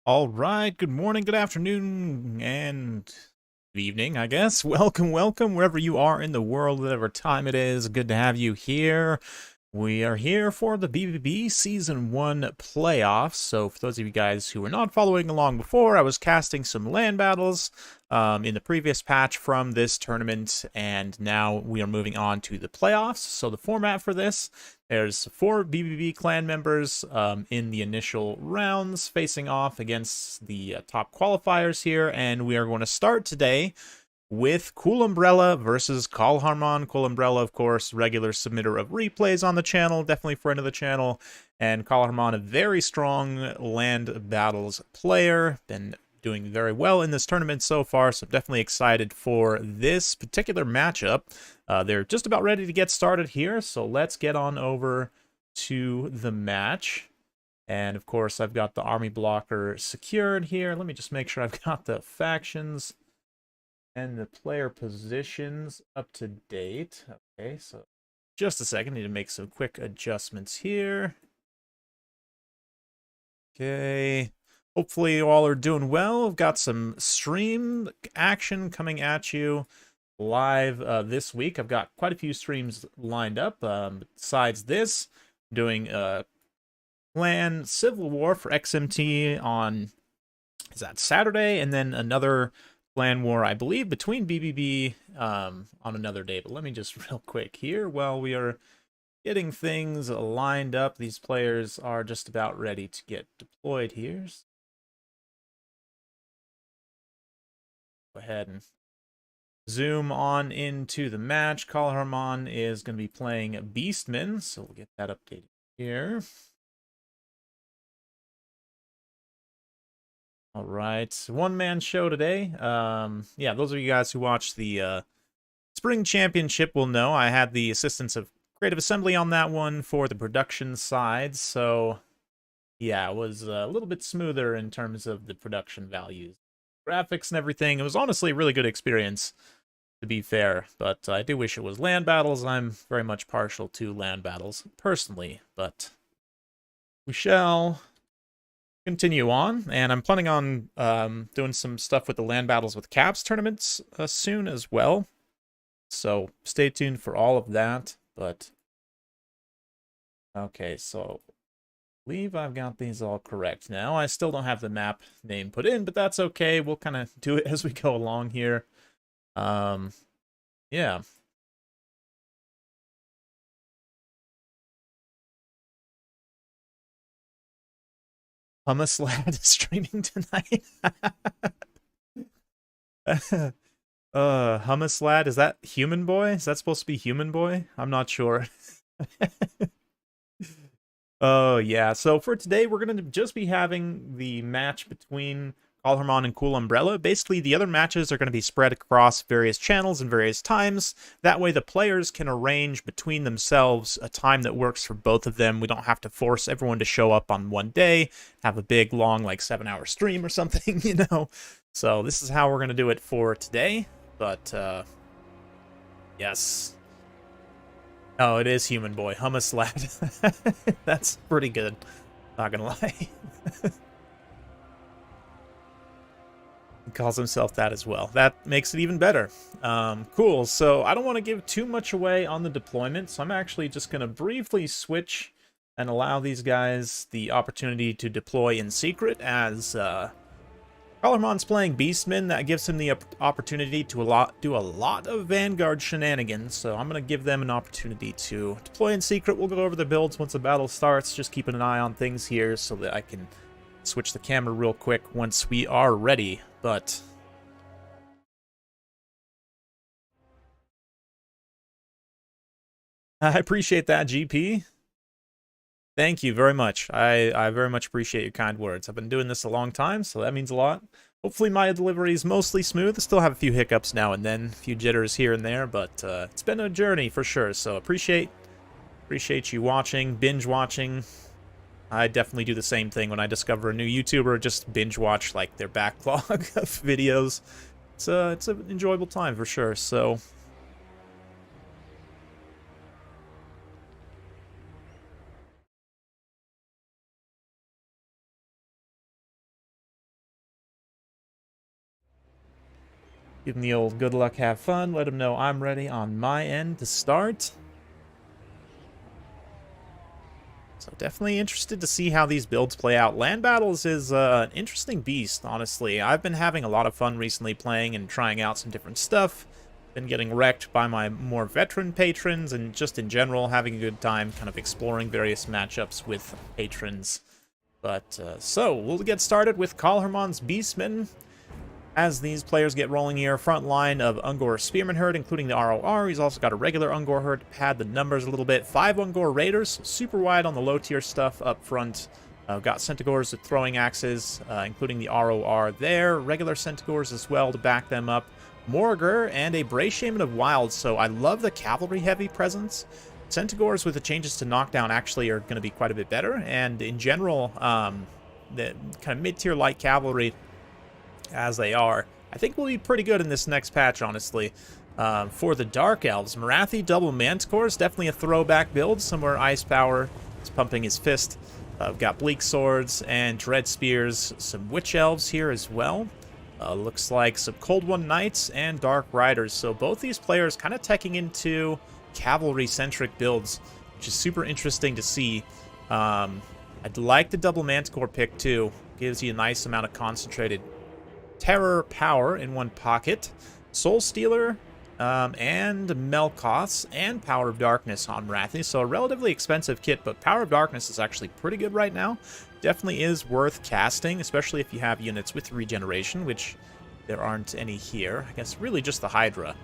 All right, good morning, good afternoon, and good evening, I guess. Welcome, wherever you are in the world, whatever time it is. Good to have you here. We are here for the BBB Season 1 playoffs. So for those of you guys who were not following along before, I was casting some land battles in the previous patch from this tournament, and now we are moving on to the playoffs. So the format for this, there's 4 BBB clan members in the initial rounds facing off against the top qualifiers here, and we are going to start today with Cool Umbrella versus Kaalhaarman. Cool Umbrella, of course, regular submitter of replays on the channel, definitely friend of the channel, and Kaalhaarman, a very strong land battles player, been doing very well in this tournament so far, so definitely excited for this particular matchup. They're just about ready to get started here, so let's get on over to the match. And of course, I've got the army blocker secured here. Let me just make sure I've got the factions and the player positions up to date. Okay, so just a second. Need to make some quick adjustments here. Okay. Hopefully you all are doing well. I've got some stream action coming at you live this week. I've got quite a few streams lined up. Besides this, doing Clan Civil War for XMT on, is that Saturday? And then another Clan War, I believe, between BBB on another day. But let me just real quick here, while we are getting things lined up, these players are just about ready to get deployed here. So go ahead and zoom on into the match. Kaalhaarman is going to be playing Beastmen, so we'll get that updated here. All right, one-man show today. Yeah, those of you guys who watched the Spring Championship will know I had the assistance of Creative Assembly on that one for the production side, so yeah, it was a little bit smoother in terms of the production values. Graphics and everything, it was honestly a really good experience, to be fair, but I do wish it was land battles. I'm very much partial to land battles, personally, but we shall continue on, and I'm planning on doing some stuff with the land battles with caps tournaments soon as well. So stay tuned for all of that. But okay, so I believe I've got these all correct now. I still don't have the map name put in, but that's okay. We'll kind of do it as we go along here. Yeah. Hummus Lad is streaming tonight. Hummus Lad, is that Human Boy? Is that supposed to be Human Boy? I'm not sure. Oh, yeah. So for today, we're going to just be having the match between Kaalhaarman and Cool Umbrella. Basically, the other matches are going to be spread across various channels and various times. That way, the players can arrange between themselves a time that works for both of them. We don't have to force everyone to show up on one day, have a big, long, like 7-hour stream or something, you know? So this is how we're going to do it for today. But, yes. Oh, it is Human Boy. Hummus Lad. That's pretty good. Not gonna lie. He calls himself that as well. That makes it even better. Cool. So I don't want to give too much away on the deployment, so I'm actually just going to briefly switch and allow these guys the opportunity to deploy in secret as Kaalhaarman's playing Beastmen. That gives him the opportunity to do a lot of Vanguard shenanigans, so I'm going to give them an opportunity to deploy in secret. We'll go over the builds once the battle starts, just keeping an eye on things here so that I can switch the camera real quick once we are ready, but I appreciate that, GP. Thank you very much. I very much appreciate your kind words. I've been doing this a long time, so that means a lot. Hopefully my delivery is mostly smooth. I still have a few hiccups now and then, a few jitters here and there, but it's been a journey for sure. So appreciate you watching, binge watching. I definitely do the same thing when I discover a new YouTuber, just binge watch like their backlog of videos. It's an enjoyable time for sure. So Give him the old good luck, have fun. Let him know I'm ready on my end to start. So definitely interested to see how these builds play out. Land Battles is an interesting beast, honestly. I've been having a lot of fun recently playing and trying out some different stuff. Been getting wrecked by my more veteran patrons, and just in general having a good time kind of exploring various matchups with patrons. But, so, we'll get started with Kaalhaarman's Beastmen. As these players get rolling here, front line of Ungor Spearman Herd, including the ROR. He's also got a regular Ungor Herd to pad the numbers a little bit. 5 Ungor Raiders, super wide on the low-tier stuff up front. Got Centaurs with throwing axes, including the ROR there. Regular Centaurs as well to back them up. Morgur and a Bray Shaman of Wild, so I love the cavalry-heavy presence. Centaurs with the changes to knockdown actually are going to be quite a bit better, and in general, the kind of mid-tier light cavalry, as they are, I think will be pretty good in this next patch, honestly. For the Dark Elves, Morathi double Manticore is definitely a throwback build, somewhere Ice Power is pumping his fist. We've got Bleak Swords and Dread Spears, some Witch Elves here as well. Looks like some Cold One Knights and Dark Riders. So both these players kind of teching into cavalry-centric builds, which is super interesting to see. I'd like the double Manticore pick too. Gives you a nice amount of concentrated terror power in one pocket. Soul Stealer and Melkoths and Power of Darkness on Morathi. So a relatively expensive kit, but Power of Darkness is actually pretty good right now. Definitely is worth casting, especially if you have units with regeneration, which there aren't any here. I guess really just the Hydra.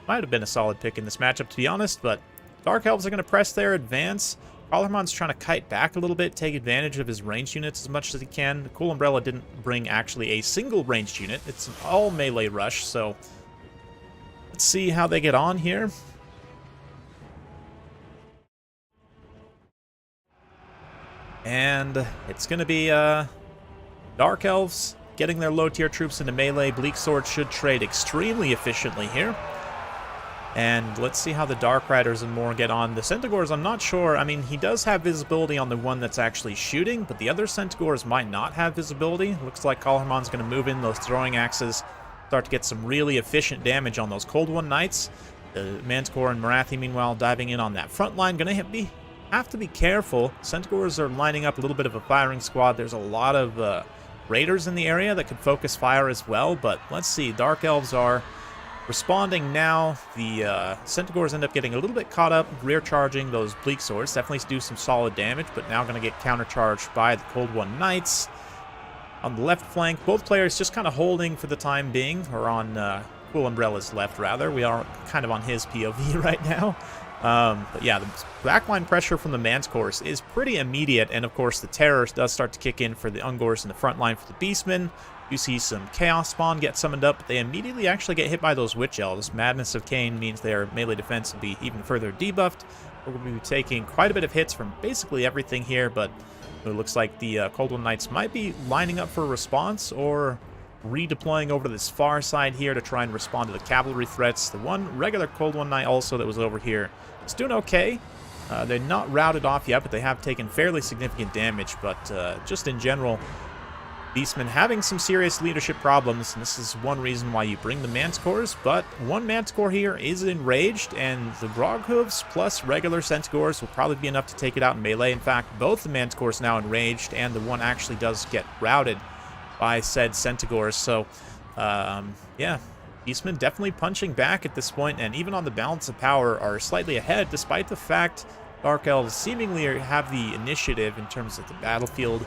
Might have been a solid pick in this matchup, to be honest, but Dark Elves are going to press their advance. Kaalhaarman's trying to kite back a little bit, take advantage of his ranged units as much as he can. The Cool Umbrella didn't bring actually a single ranged unit. It's an all melee rush, so let's see how they get on here. And it's going to be Dark Elves getting their low-tier troops into melee. Bleak Sword should trade extremely efficiently here. And let's see how the Dark Riders and more get on. The Centaurs, I'm not sure. I mean, he does have visibility on the one that's actually shooting, but the other Centaurs might not have visibility. Looks like Kaalhaarman's going to move in those throwing axes, start to get some really efficient damage on those Cold One Knights. The Manticore and Morathi, meanwhile, diving in on that front line. Going to have to be careful. Centaurs are lining up a little bit of a firing squad. There's a lot of Raiders in the area that could focus fire as well, but let's see. Dark Elves are responding now. The Centaurs end up getting a little bit caught up, rear charging those Bleak Swords. Definitely do some solid damage, but now going to get countercharged by the Cold One Knights. On the left flank, both players just kind of holding for the time being, or on Cool Umbrella's left, rather. We are kind of on his POV right now. But yeah, the backline pressure from the Manticores is pretty immediate, and of course the terror does start to kick in for the Ungors in the front line for the Beastmen. You see some Chaos Spawn get summoned up, but they immediately actually get hit by those Witch Elves. Madness of Cain means their melee defense will be even further debuffed. We're going to be taking quite a bit of hits from basically everything here, but it looks like the Cold One Knights might be lining up for a response, or redeploying over to this far side here to try and respond to the cavalry threats. The one regular Cold One Knight also that was over here is doing okay. They're not routed off yet, but they have taken fairly significant damage. But just in general, Beastmen having some serious leadership problems, and this is one reason why you bring the Manticores. But one Manticore here is enraged, and the Groghooves plus regular Centaurs will probably be enough to take it out in melee. In fact, both the Manticores now enraged, and the one actually does get routed by said Centaurs. So, yeah, Beastmen definitely punching back at this point, and even on the balance of power are slightly ahead, despite the fact Dark Elves seemingly have the initiative in terms of the battlefield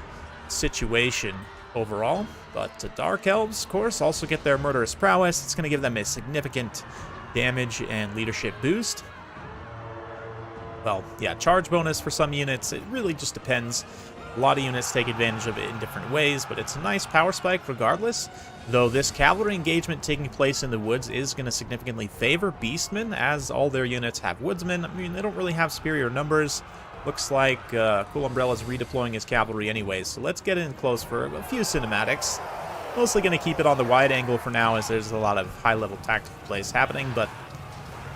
situation overall. But Dark Elves, of course, also get their Murderous Prowess. It's going to give them a significant damage and leadership boost. Well, yeah, charge bonus for some units. It really just depends. A lot of units take advantage of it in different ways, but it's a nice power spike regardless. Though this cavalry engagement taking place in the woods is going to significantly favor Beastmen, as all their units have woodsmen. I mean, they don't really have superior numbers. Looks like Cool Umbrella's redeploying his cavalry anyways, so let's get in close for a few cinematics. Mostly going to keep it on the wide angle for now, as there's a lot of high-level tactical plays happening, but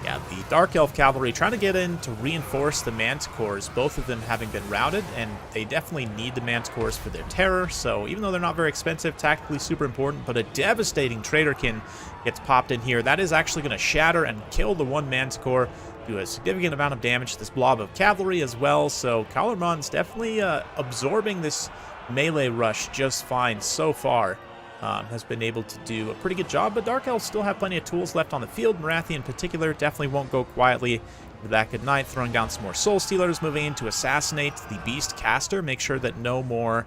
Yeah, the Dark Elf Cavalry trying to get in to reinforce the Manticores, both of them having been routed, and they definitely need the Manticores for their terror, so even though they're not very expensive, tactically super important, but a devastating Traitorkin gets popped in here. That is actually going to shatter and kill the one Manticore, do a significant amount of damage to this blob of cavalry as well, so Kaalhaarman's definitely absorbing this melee rush just fine so far. Has been able to do a pretty good job, but Dark Elves still have plenty of tools left on the field. Morathi in particular definitely won't go quietly with that good night, throwing down some more Soul Stealers, moving in to assassinate the Beast Caster, make sure that no more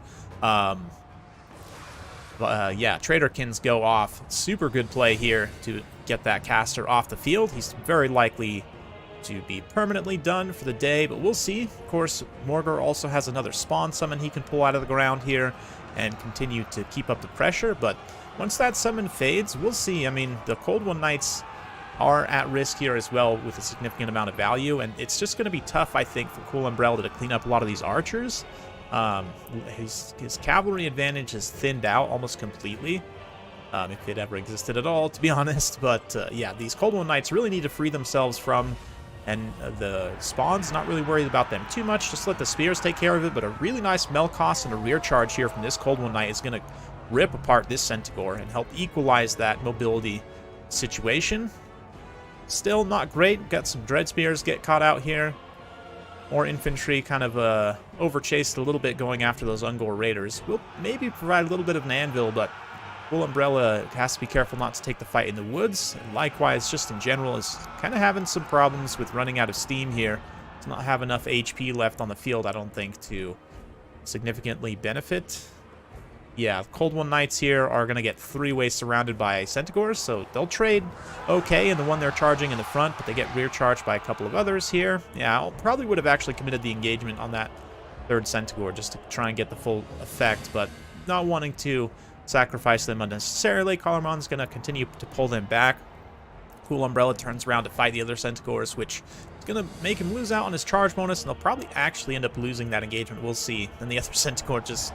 Traitorkins go off. Super good play here to get that caster off the field. He's very likely to be permanently done for the day, but we'll see. Of course, Morgr also has another spawn summon he can pull out of the ground here and continue to keep up the pressure, but once that summon fades, we'll see. I mean, the Cold One Knights are at risk here as well with a significant amount of value, and it's just going to be tough, I think, for Cool Umbrella to clean up a lot of these archers. His cavalry advantage is thinned out almost completely, if it ever existed at all, to be honest, but yeah, these Cold One Knights really need to free themselves from, and the spawns, not really worried about them too much. Just let the spears take care of it, but a really nice Melkoss and a rear charge here from this Cold One Knight is going to rip apart this Centaur and help equalize that mobility situation. Still not great. Got some Dread Spears get caught out here. More infantry kind of overchased a little bit going after those Ungor Raiders. We'll maybe provide a little bit of an anvil, but Cool Umbrella has to be careful not to take the fight in the woods. And likewise, just in general, is kind of having some problems with running out of steam here. Does not have enough HP left on the field, I don't think, to significantly benefit. Yeah, Cold One Knights here are going to get three-way surrounded by Centaurs, so they'll trade okay in the one they're charging in the front, but they get rear charged by a couple of others here. Yeah, I probably would have actually committed the engagement on that third Centaur just to try and get the full effect, but not wanting to sacrifice them unnecessarily. Kaalhaarman's going to continue to pull them back. Cool Umbrella turns around to fight the other Centaurs, which is going to make him lose out on his charge bonus, and they'll probably actually end up losing that engagement. We'll see. Then the other Centaur just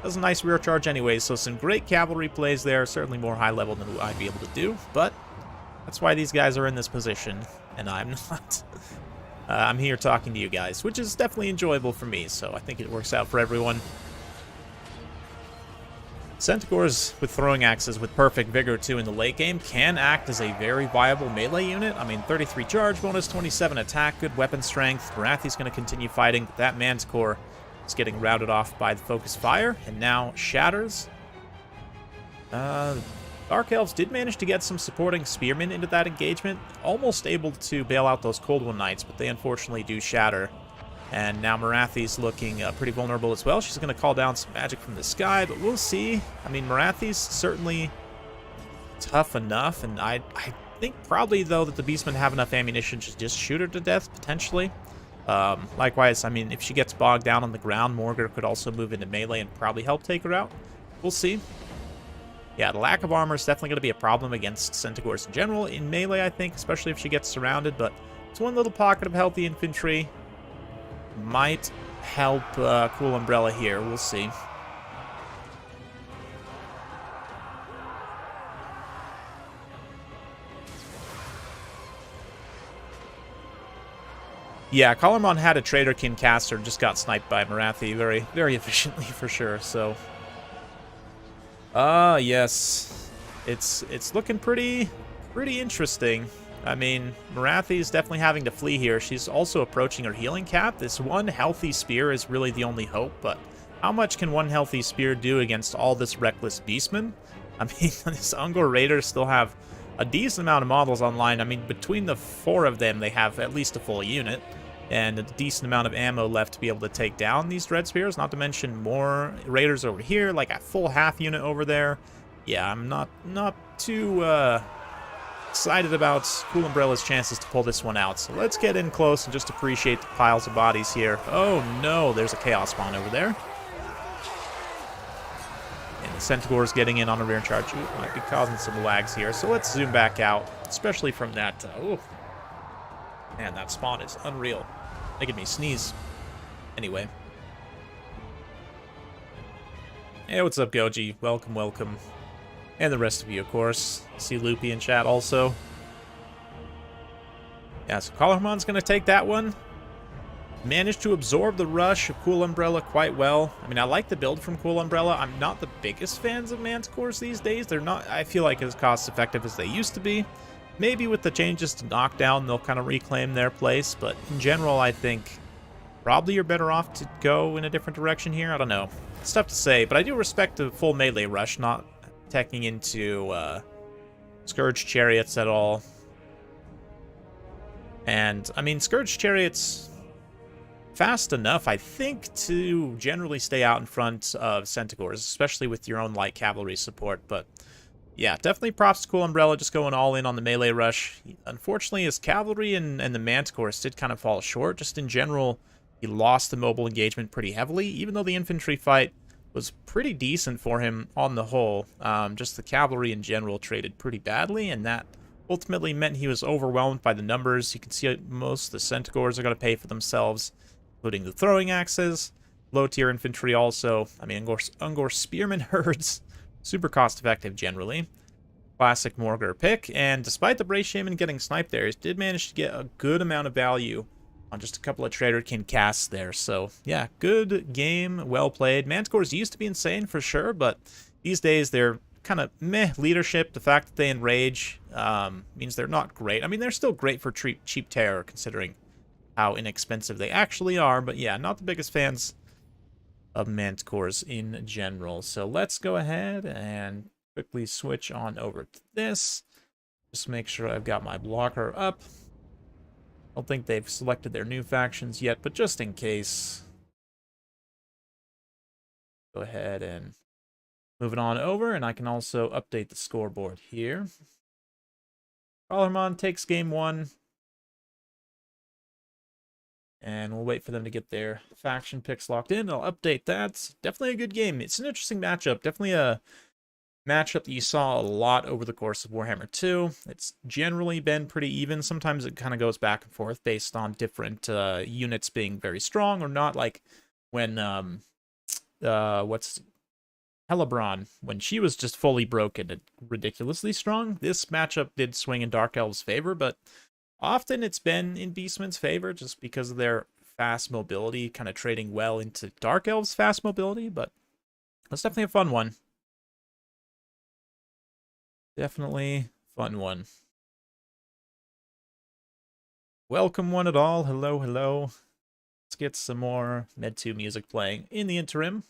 does a nice rear charge anyway, so some great cavalry plays there. Certainly more high level than I'd be able to do, but that's why these guys are in this position, and I'm not. I'm here talking to you guys, which is definitely enjoyable for me, so I think it works out for everyone. Centaurs with throwing axes with perfect vigor too in the late game can act as a very viable melee unit. I mean, 33 charge bonus, 27 attack, good weapon strength. Morathi's going to continue fighting. That Manticore is getting routed off by the focus fire and now shatters. Dark Elves did manage to get some supporting spearmen into that engagement. Almost able to bail out those Cold One Knights, but they unfortunately do shatter. And now Morathi's looking pretty vulnerable as well. She's going to call down some magic from the sky, but we'll see. I mean, Morathi's certainly tough enough, and I think probably, though, that the Beastmen have enough ammunition to just shoot her to death, potentially. Likewise, I mean, if she gets bogged down on the ground, Morgr could also move into melee and probably help take her out. We'll see. Yeah, the lack of armor is definitely going to be a problem against Centaurs in general. In melee, I think, especially if she gets surrounded, but it's one little pocket of healthy infantry. Might help Cool Umbrella here. We'll see. Yeah, Kaalhaarman had a Traitorkin caster, just got sniped by Morathi very, very efficiently for sure. So, yes, it's looking pretty interesting. I mean, Morathi's definitely having to flee here. She's also approaching her healing cap. This one healthy spear is really the only hope, but how much can one healthy spear do against all this reckless Beastmen? I mean, these Ungor Raiders still have a decent amount of models online. I mean, between the 4 of them, they have at least a full unit, and a decent amount of ammo left to be able to take down these Dread Spears, not to mention more Raiders over here, like a full half unit over there. Yeah, I'm not too, excited about Cool Umbrella's chances to pull this one out. So let's get in close and just appreciate the piles of bodies here. Oh no, there's a Chaos Spawn over there. And the Centaur's getting in on a rear charge. Ooh, might be causing some lags here. So let's zoom back out, especially from that. Oh, man, that spawn is unreal. Making me sneeze. Anyway. Hey, what's up, Goji? Welcome, welcome. And the rest of you, of course. See Loopy in chat also. Yeah, so Kaalhaarman's going to take that one. Managed to absorb the rush of Cool Umbrella quite well. I mean, I like the build from Cool Umbrella. I'm not the biggest fans of Manticores these days. They're not, I feel like, as cost-effective as they used to be. Maybe with the changes to Knockdown, they'll kind of reclaim their place. But in general, I think probably you're better off to go in a different direction here. I don't know. It's tough to say, but I do respect the full melee rush, not teching into Scourge Chariots at all. And, I mean, Scourge Chariots fast enough, I think, to generally stay out in front of Centaurs, especially with your own light cavalry support. But yeah, definitely props to Cool Umbrella, just going all in on the melee rush. Unfortunately, his cavalry and the Manticores did kind of fall short. Just in general, he lost the mobile engagement pretty heavily, even though the infantry fight was pretty decent for him on the whole. Just the cavalry in general traded pretty badly, and that ultimately meant he was overwhelmed by the numbers. You can see most of the Centaurs are going to pay for themselves, including the throwing axes, low-tier infantry also. I mean, Ungor spearmen herds, super cost-effective generally. Classic Morgar pick, and despite the Brace Shaman getting sniped there, he did manage to get a good amount of value on just a couple of Traderkin casts there. So, yeah, good game, well played. Manticores used to be insane for sure, but these days they're kind of meh leadership. The fact that they enrage means they're not great. I mean, they're still great for cheap terror, considering how inexpensive they actually are, but yeah, not the biggest fans of Manticores in general. So let's go ahead and quickly switch on over to this. Just make sure I've got my blocker up. I don't think they've selected their new factions yet, but just in case, go ahead and move it on over, and I can also update the scoreboard here. Kaalhaarman takes game 1. And we'll wait for them to get their faction picks locked in. I'll update that. Definitely a good game. It's an interesting matchup. Definitely a matchup that you saw a lot over the course of Warhammer 2. It's generally been pretty even. Sometimes it kind of goes back and forth based on different units being very strong or not. Like when, Hellebrand, when she was just fully broken and ridiculously strong. This matchup did swing in Dark Elves' favor, but often it's been in Beastmen's favor just because of their fast mobility, kind of trading well into Dark Elves' fast mobility, but that's definitely a fun one. Definitely fun one. Welcome one and all. Hello, hello. Let's get some more Med 2 music playing in the interim.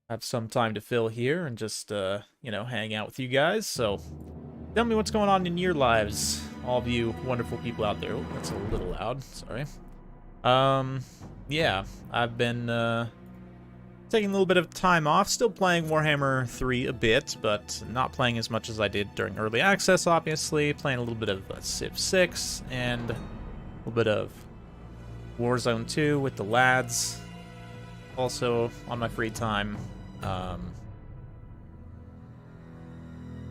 Have some time to fill here and just, you know, hang out with you guys, so tell me what's going on in your lives, all of you wonderful people out there. Oh, that's a little loud, sorry. Yeah, I've been taking a little bit of time off, still playing Warhammer 3 a bit, but not playing as much as I did during early access, obviously. Playing a little bit of Civ 6 and a little bit of Warzone 2 with the lads. Also on my free time.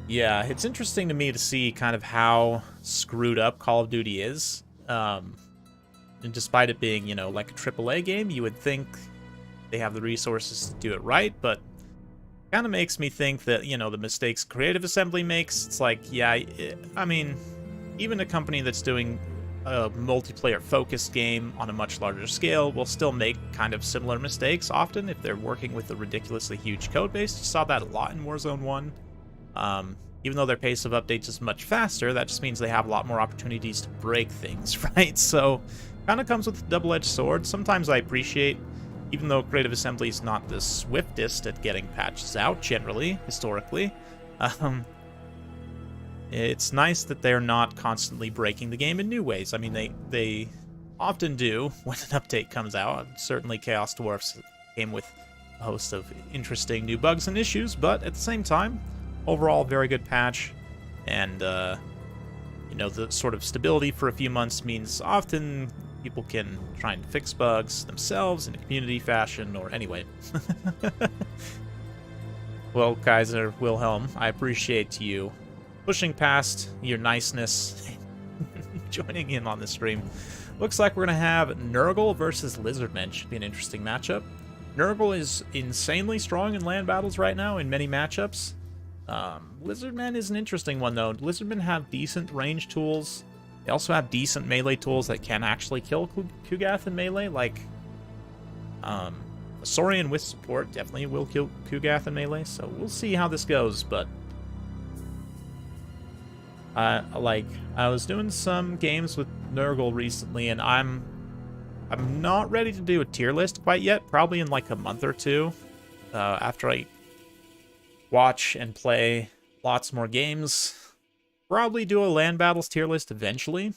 Yeah, it's interesting to me to see kind of how screwed up Call of Duty is. And despite it being, you know, like a AAA game, you would think they have the resources to do it right, but kind of makes me think that, you know, the mistakes Creative Assembly makes, it's like, yeah, I mean, even a company that's doing a multiplayer-focused game on a much larger scale will still make kind of similar mistakes often if they're working with a ridiculously huge code base. You saw that a lot in Warzone 1. Even though their pace of updates is much faster, that just means they have a lot more opportunities to break things, right? So, kind of comes with a double-edged sword. Sometimes I appreciate, even though Creative Assembly is not the swiftest at getting patches out, generally, historically, it's nice that they're not constantly breaking the game in new ways. I mean, they often do when an update comes out. Certainly, Chaos Dwarfs came with a host of interesting new bugs and issues, but at the same time, overall, very good patch, and, you know, the sort of stability for a few months means often people can try and fix bugs themselves in a community fashion, or anyway. Well, Kaiser Wilhelm, I appreciate you pushing past your niceness, joining in on the stream. Looks like we're going to have Nurgle versus Lizardmen. Should be an interesting matchup. Nurgle is insanely strong in land battles right now in many matchups. Lizardmen is an interesting one, though. Lizardmen have decent range tools. They also have decent melee tools that can actually kill Kugath in melee, like a Saurian with support definitely will kill Kugath in melee, so we'll see how this goes, but I was doing some games with Nurgle recently, and I'm not ready to do a tier list quite yet, probably in like a month or two, after I watch and play lots more games. Probably do a land battles tier list eventually,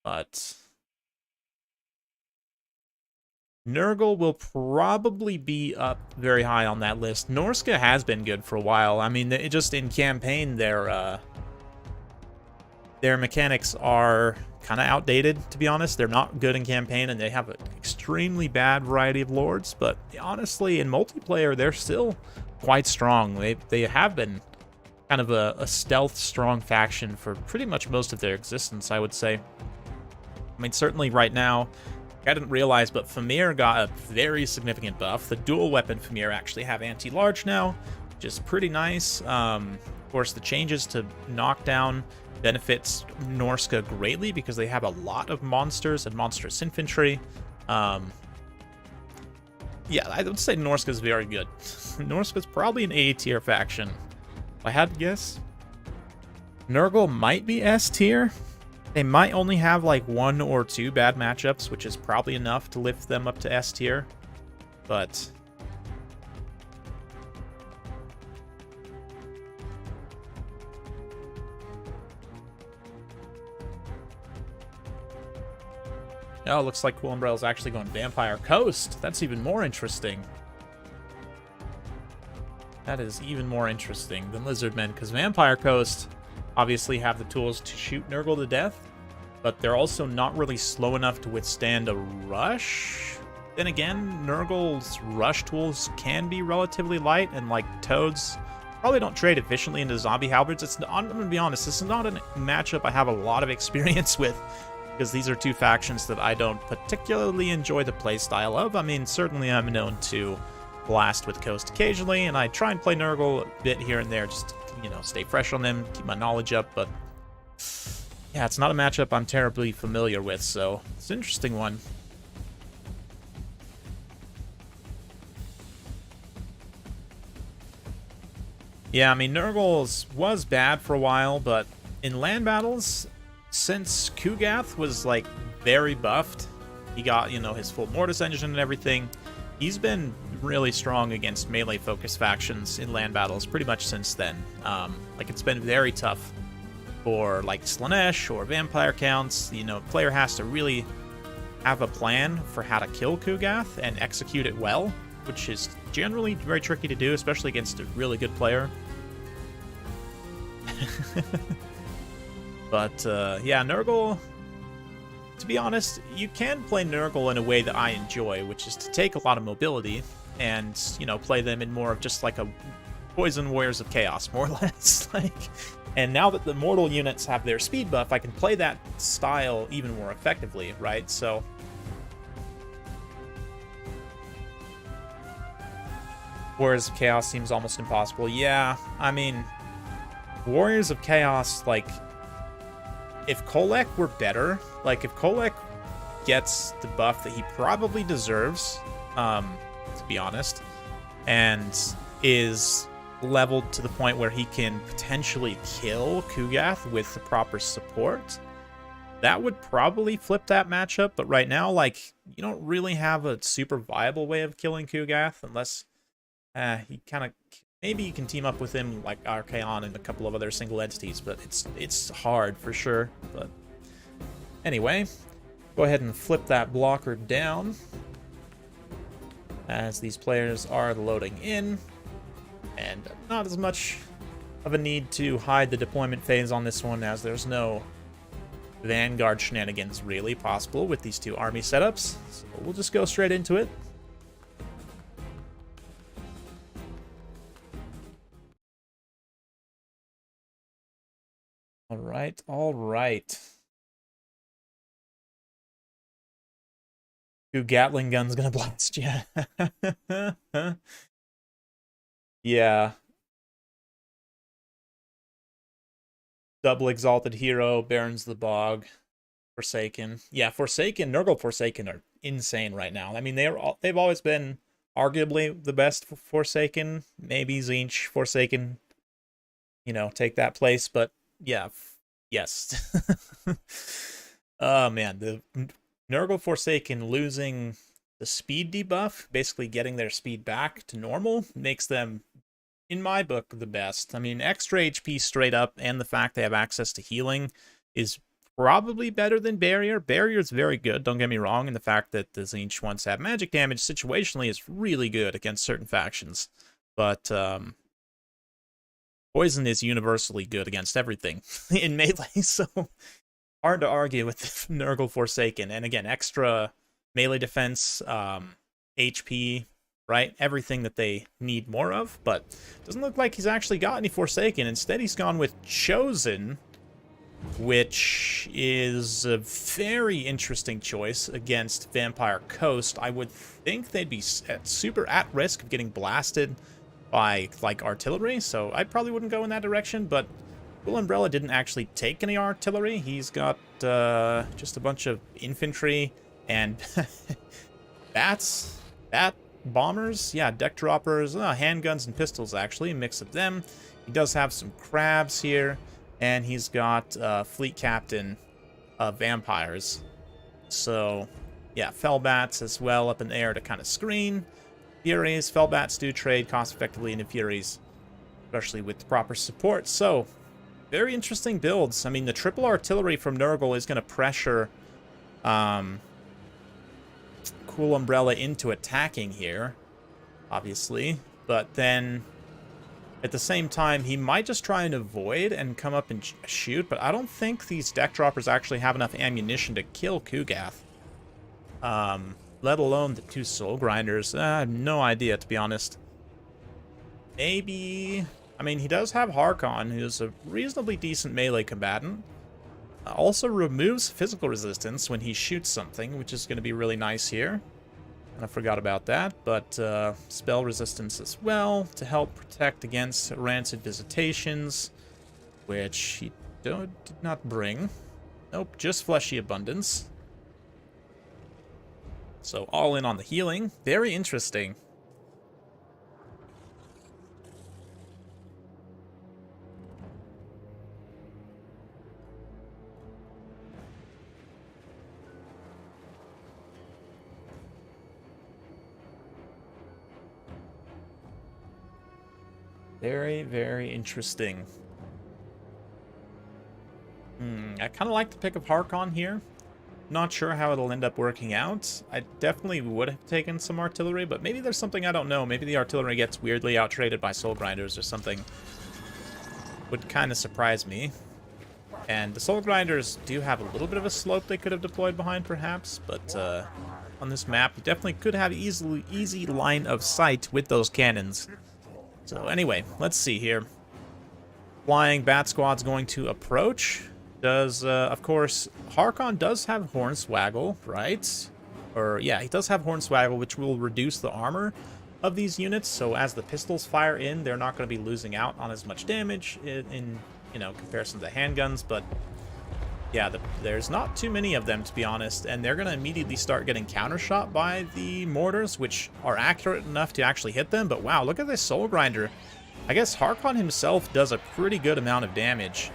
but Nurgle will probably be up very high on that list. Norska has been good for a while. I mean, it just in campaign, their mechanics are kind of outdated, to be honest. They're not good in campaign, and they have an extremely bad variety of lords, but honestly, in multiplayer, they're still quite strong. They have been kind of a stealth strong faction for pretty much most of their existence, I would say. I mean, certainly right now, I didn't realize, but Famir got a very significant buff. The dual weapon Famir actually have anti-large now, which is pretty nice. Of course, the changes to knockdown benefits Norska greatly because they have a lot of monsters and monstrous infantry. Yeah, I would say Norska's very good. Norska's probably an A tier faction, if I had to guess. Nurgle might be S tier. They might only have like 1 or 2 bad matchups, which is probably enough to lift them up to S tier. But oh, looks like Cool Umbrella's actually going Vampire Coast. That's even more interesting. That is even more interesting than Lizardmen, because Vampire Coast obviously have the tools to shoot Nurgle to death, but they're also not really slow enough to withstand a rush. Then again, Nurgle's rush tools can be relatively light, and like Toads probably don't trade efficiently into zombie halberds. I'm gonna be honest, this is not a matchup I have a lot of experience with, because these are two factions that I don't particularly enjoy the playstyle of. I mean, certainly I'm known to blast with Coast occasionally, and I try and play Nurgle a bit here and there just to, you know, stay fresh on them, keep my knowledge up, but yeah, it's not a matchup I'm terribly familiar with, so it's an interesting one. Yeah, I mean, Nurgle was bad for a while, but in land battles, since Kugath was, like, very buffed, he got, you know, his full Mortis engine and everything, he's been really strong against melee-focused factions in land battles pretty much since then. Like, it's been very tough for, like, Slanesh or Vampire Counts. You know, player has to really have a plan for how to kill Kugath and execute it well, which is generally very tricky to do, especially against a really good player. But, yeah, Nurgle, to be honest, you can play Nurgle in a way that I enjoy, which is to take a lot of mobility and, you know, play them in more of just like a Poison Warriors of Chaos, more or less. Like, and now that the mortal units have their speed buff, I can play that style even more effectively, right? So Warriors of Chaos seems almost impossible. Yeah, I mean, Warriors of Chaos, like, if Kolek were better, like, if Kolek gets the buff that he probably deserves, to be honest, and is leveled to the point where he can potentially kill Kugath with the proper support, that would probably flip that matchup. But right now, like, you don't really have a super viable way of killing Kugath unless he kind of, maybe you can team up with him like Archaon and a couple of other single entities, but it's hard for sure. But anyway, go ahead and flip that blocker down as these players are loading in, and not as much of a need to hide the deployment phase on this one, as there's no Vanguard shenanigans really possible with these two army setups, so we'll just go straight into it. All right. Two Gatling guns gonna blast you. Yeah. Double Exalted Hero, Barons the Bog, Forsaken. Yeah, Forsaken, Nurgle Forsaken are insane right now. I mean, they've always been arguably the best Forsaken. Maybe Tzeentch Forsaken, take that place. But yeah, yes. Oh man, the Nurgle Forsaken losing the speed debuff, basically getting their speed back to normal, makes them, in my book, the best. I mean, extra HP straight up, and the fact they have access to healing is probably better than Barrier. Barrier is very good, don't get me wrong, and the fact that the Tzeentch ones have magic damage situationally is really good against certain factions. But Poison is universally good against everything in Melee, so hard to argue with Nurgle Forsaken. And again, extra melee defense, HP, right? Everything that they need more of, but doesn't look like he's actually got any Forsaken. Instead, he's gone with Chosen, which is a very interesting choice against Vampire Coast. I would think they'd be super at risk of getting blasted by, like, artillery, so I probably wouldn't go in that direction, but Cool Umbrella didn't actually take any artillery. He's got just a bunch of infantry and bat bombers, yeah, deck droppers, handguns and pistols, actually, a mix of them. He does have some crabs here, and he's got fleet captain vampires. So, yeah, Fellbats as well up in the air to kind of screen. Furies, Fellbats do trade cost effectively into Furies, especially with the proper support. So, very interesting builds. I mean, the triple artillery from Nurgle is going to pressure Cool Umbrella into attacking here, obviously. But then, at the same time, he might just try and avoid and come up and shoot. But I don't think these deck droppers actually have enough ammunition to kill Kugath. Let alone the two Soul Grinders. I have no idea, to be honest. Maybe... I mean, he does have Harkon, who's a reasonably decent melee combatant. Also removes physical resistance when he shoots something, which is going to be really nice here. And I forgot about that, but spell resistance as well to help protect against rancid visitations, which he did not bring. Nope, just fleshy abundance. So all in on the healing. Very interesting. Very, very interesting. I kind of like the pick of Harkon here. Not sure how it'll end up working out. I definitely would have taken some artillery, but maybe there's something I don't know. Maybe the artillery gets weirdly outtraded by Soul Grinders or something. Would kind of surprise me. And the Soul Grinders do have a little bit of a slope they could have deployed behind, perhaps, but on this map, you definitely could have easy line of sight with those cannons. So anyway, let's see here. Flying Bat Squad's going to approach. Does, of course, Harkon does have Hornswaggle, right? Or, yeah, he does have Hornswaggle, which will reduce the armor of these units. So as the pistols fire in, they're not going to be losing out on as much damage in comparison to the handguns. But, yeah, there's not too many of them, to be honest. And they're going to immediately start getting countershot by the mortars, which are accurate enough to actually hit them. But, wow, look at this Soul Grinder. I guess Harkon himself does a pretty good amount of damage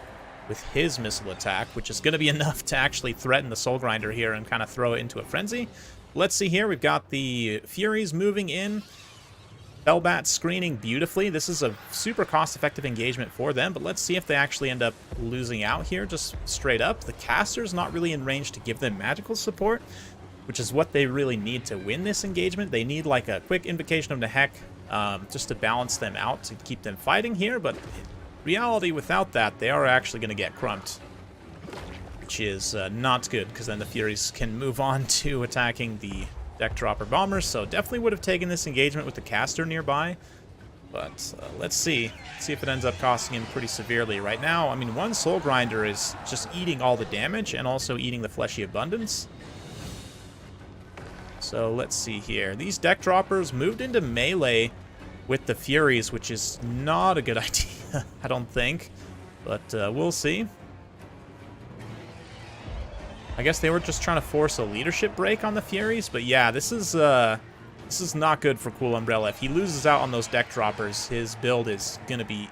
with his missile attack, which is going to be enough to actually threaten the Soul Grinder here and kind of throw it into a frenzy. Let's see here. We've got the Furies moving in. Fellbat screening beautifully. This is a super cost-effective engagement for them, but let's see if they actually end up losing out here just straight up. The Caster's not really in range to give them magical support, which is what they really need to win this engagement. They need like a quick Invocation of the Heck just to balance them out to keep them fighting here, but reality, without that, they are actually going to get crumped, which is not good, because then the Furies can move on to attacking the deck dropper bombers. So definitely would have taken this engagement with the Caster nearby, but let's see if it ends up costing him pretty severely. Right now, I mean, one Soul Grinder is just eating all the damage and also eating the fleshy abundance. So let's see here. These deck droppers moved into melee with the Furies, which is not a good idea, I don't think. But we'll see. I guess they were just trying to force a leadership break on the Furies, but yeah, this is not good for Cool Umbrella. If he loses out on those deck droppers, his build is going to be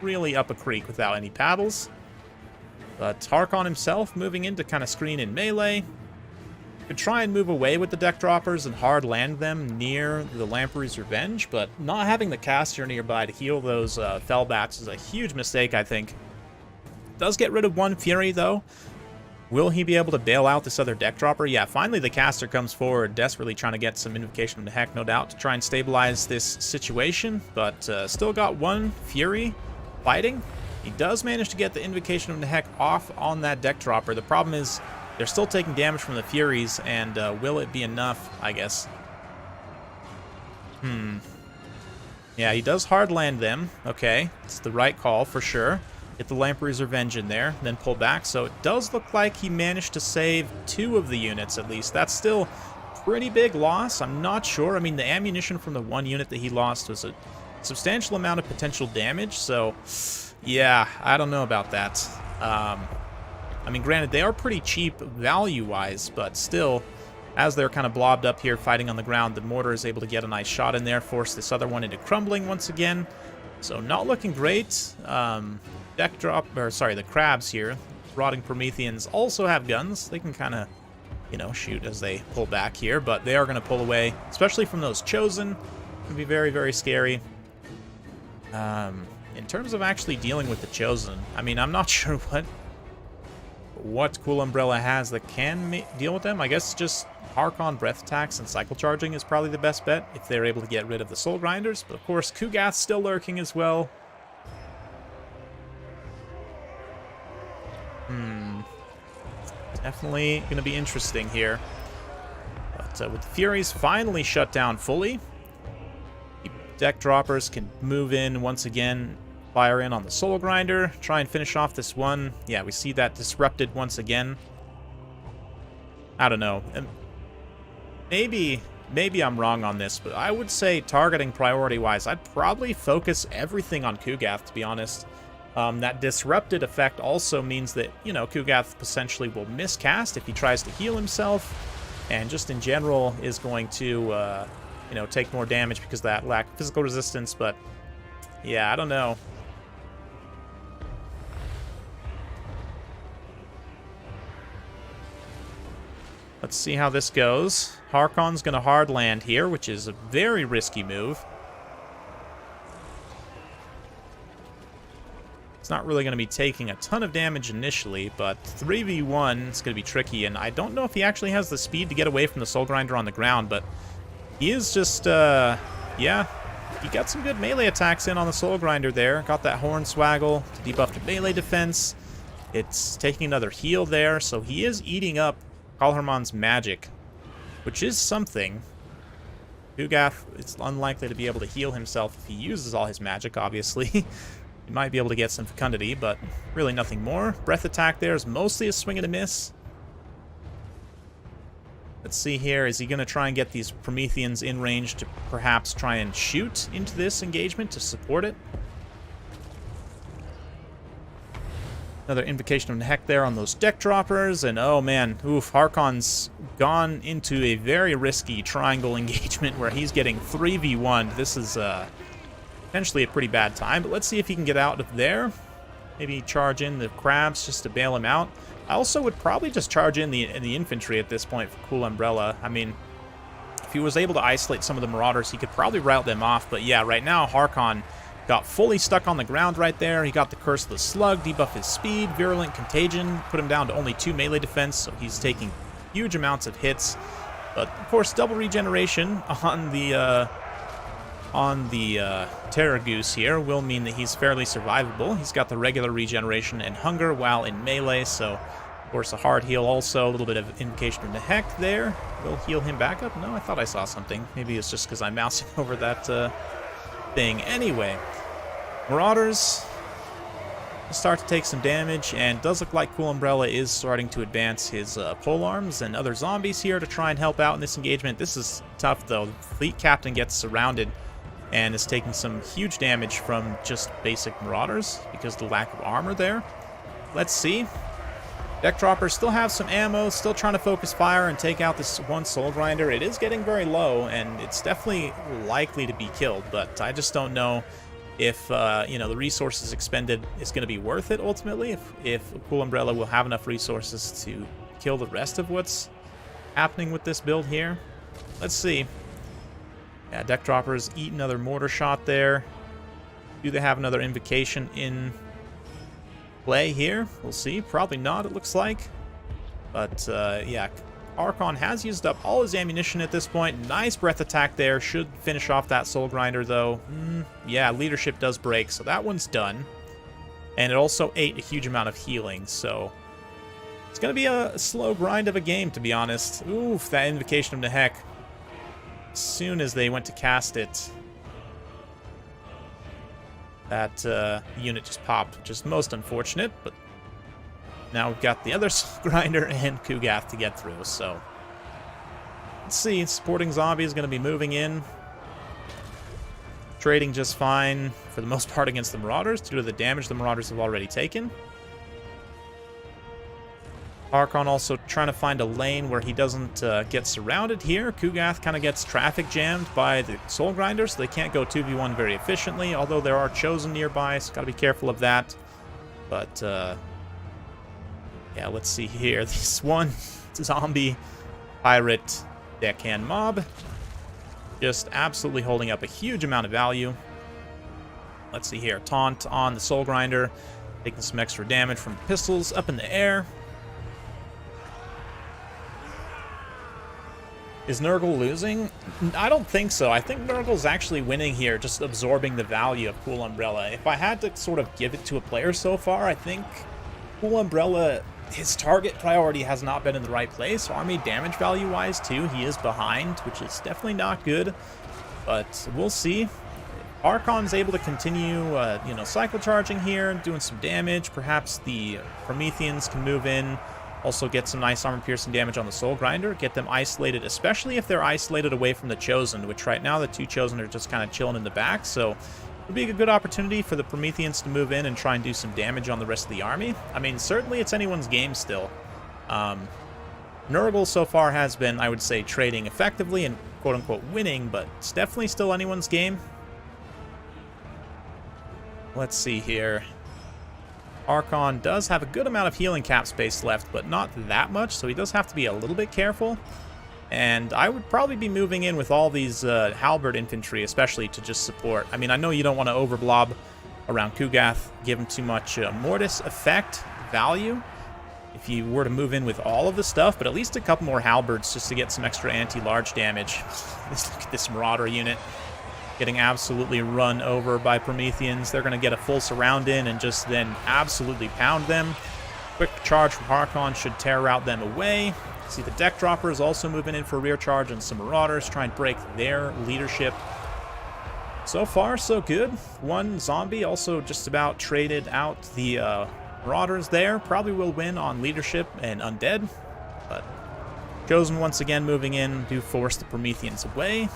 really up a creek without any paddles. But Harkon himself moving in to kind of screen in melee. Could try and move away with the deck droppers and hard land them near the Lamprey's Revenge, but not having the caster nearby to heal those Fellbats is a huge mistake, I think. Does get rid of one Fury, though. Will he be able to bail out this other deck dropper? Yeah, finally the caster comes forward, desperately trying to get some Invocation of the Heck, no doubt, to try and stabilize this situation, but still got one Fury fighting. He does manage to get the Invocation of the Heck off on that deck dropper. The problem is they're still taking damage from the Furies, and will it be enough, I guess? Yeah, he does hard land them. Okay, it's the right call for sure. Get the Lamprey's Revenge in there, then pull back. So it does look like he managed to save 2 of the units at least. That's still pretty big loss. I'm not sure. I mean, the ammunition from the 1 unit that he lost was a substantial amount of potential damage. So, yeah, I don't know about that. I mean, granted, they are pretty cheap value-wise, but still, as they're kind of blobbed up here fighting on the ground, the mortar is able to get a nice shot in there, force this other one into crumbling once again. So not looking great. Deck drop, or sorry, the crabs here, Rotting Prometheans, also have guns. They can kind of, you know, shoot as they pull back here, but they are going to pull away, especially from those Chosen. Can be very, very scary. In terms of actually dealing with the Chosen, I mean, I'm not sure what Cool Umbrella has that can deal with them. I guess just Harkon breath attacks and cycle charging is probably the best bet if they're able to get rid of the Soul Grinders. But of course, Kugath's still lurking as well. Definitely going to be interesting here. But with the Furies finally shut down fully, the deck droppers can move in once again, fire in on the Soul Grinder, try and finish off this one. Yeah, we see that disrupted once again. I don't know. Maybe I'm wrong on this, but I would say targeting priority-wise, I'd probably focus everything on Kugath, to be honest. That disrupted effect also means that, you know, Kugath essentially will miscast if he tries to heal himself, and just in general is going to, you know, take more damage because of that lack of physical resistance. But yeah, I don't know. Let's see how this goes. Harkon's going to hard land here, which is a very risky move. It's not really going to be taking a ton of damage initially, but 3v1 is going to be tricky, and I don't know if he actually has the speed to get away from the Soul Grinder on the ground, but he is just, yeah, he got some good melee attacks in on the Soul Grinder there. Got that Hornswaggle to debuff the melee defense. It's taking another heal there, so he is eating up Kaalhaarman's magic, which is something. Kugath is unlikely to be able to heal himself if he uses all his magic, obviously. He might be able to get some fecundity, but really nothing more. Breath attack there is mostly a swing and a miss. Let's see here. Is he going to try and get these Prometheans in range to perhaps try and shoot into this engagement to support it? Another Invocation of the Heck there on those deck droppers. And oh man, oof, Harkon's gone into a very risky triangle engagement where he's getting 3v1. This is potentially a pretty bad time, but let's see if he can get out of there. Maybe charge in the crabs just to bail him out. I also would probably just charge in the infantry at this point for Cool Umbrella. I mean, if he was able to isolate some of the Marauders, he could probably rout them off. But yeah, right now, Harkon got fully stuck on the ground right there. He got the Curse of the Slug, debuff his speed, Virulent Contagion, put him down to only 2 melee defense, so he's taking huge amounts of hits. But, of course, double regeneration on the Terror Goose here will mean that he's fairly survivable. He's got the regular regeneration and hunger while in melee, so of course a hard heal also, a little bit of Invocation of the Heck there. Will heal him back up? No, I thought I saw something. Maybe it's just because I'm mousing over that thing. Anyway, Marauders start to take some damage, and it does look like Cool Umbrella is starting to advance his polearms and other zombies here to try and help out in this engagement. This is tough though. The fleet captain gets surrounded. and is taking some huge damage from just basic Marauders because of the lack of armor there. Let's see. Deck Droppers still have some ammo, still trying to focus fire and take out this one Soul Grinder. It is getting very low, and it's definitely likely to be killed, but I just don't know if, you know, the resources expended is going to be worth it ultimately, if Cool Umbrella will have enough resources to kill the rest of what's happening with this build here. Let's see. Yeah, Deck Droppers eat another mortar shot there. Do they have another invocation in play here? We'll see. Probably not, it looks like. But, yeah, Kaalhaarman has used up all his ammunition at this point. Nice breath attack there. Should finish off that Soul Grinder, though. Yeah, leadership does break, so that one's done. And it also ate a huge amount of healing, so it's going to be a slow grind of a game, to be honest. Oof, that Invocation of the Heck. As soon as they went to cast it, that unit just popped, which is most unfortunate, but now we've got the other Grinder and Kugath to get through, so let's see. Supporting Zombie is going to be moving in, trading just fine for the most part against the Marauders due to the damage the Marauders have already taken. Kaalhaarman also trying to find a lane where he doesn't get surrounded here. Kugath kind of gets traffic jammed by the Soul Grinders, so they can't go 2v1 very efficiently, although there are Chosen nearby, so got to be careful of that. But, yeah, let's see here. This one Zombie Pirate Deckhand Mob just absolutely holding up a huge amount of value. Let's see here. Taunt on the Soul Grinder, taking some extra damage from pistols up in the air. Is Nurgle losing? I don't think so. I think Nurgle's actually winning here, just absorbing the value of Cool Umbrella. If I had to sort of give it to a player so far, I think Cool Umbrella, his target priority has not been in the right place. Army damage value-wise, too, he is behind, which is definitely not good. But we'll see. Kaalhaarman's able to continue, you know, cycle charging here, doing some damage. Perhaps the Prometheans can move in. Also get some nice armor-piercing damage on the Soul Grinder. Get them isolated, especially if they're isolated away from the Chosen, which right now the two Chosen are just kind of chilling in the back. So it would be a good opportunity for the Prometheans to move in and try and do some damage on the rest of the army. I mean, certainly it's anyone's game still. Nurgle so far has been, I would say, trading effectively and quote-unquote winning, but it's definitely still anyone's game. Let's see here. Kaalhaarman does have a good amount of healing cap space left, but not that much, so he does have to be a little bit careful. And I would probably be moving in with all these halberd infantry, especially to just support. I mean, I know you don't want to overblob around Kugath, give him too much Mortis effect value if you were to move in with all of the stuff, but at least a couple more halberds just to get some extra anti-large damage. Look at this Marauder unit getting absolutely run over by Prometheans. They're going to get a full surround in and just then absolutely pound them. Quick charge from Kaalhaarman should tear out them away. See the Deck Droppers also moving in for a rear charge, and some Marauders try and break their leadership. So far, so good. One Zombie also just about traded out the Marauders there. Probably will win on leadership and undead, but Chosen once again moving in do force the Prometheans away.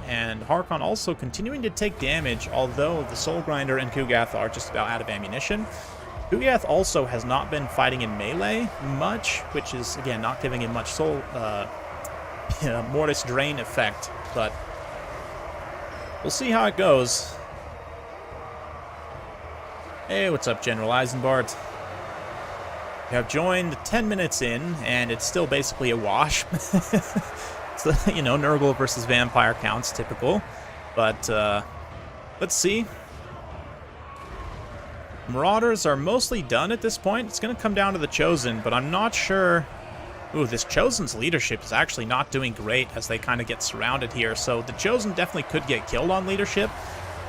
And Kaalhaarman also continuing to take damage, although the Soul Grinder and Kugath are just about out of ammunition. Kugath also has not been fighting in melee much, which is, again, not giving him much soul Mortis Drain effect, but we'll see how it goes. Hey, what's up, General Eisenbart? We have joined 10 minutes in, and it's still basically a wash. So, you know, Nurgle versus Vampire counts, typical. But, let's see. Marauders are mostly done at this point. It's going to come down to the Chosen, but I'm not sure. Ooh, this Chosen's leadership is actually not doing great as they kind of get surrounded here. So the Chosen definitely could get killed on leadership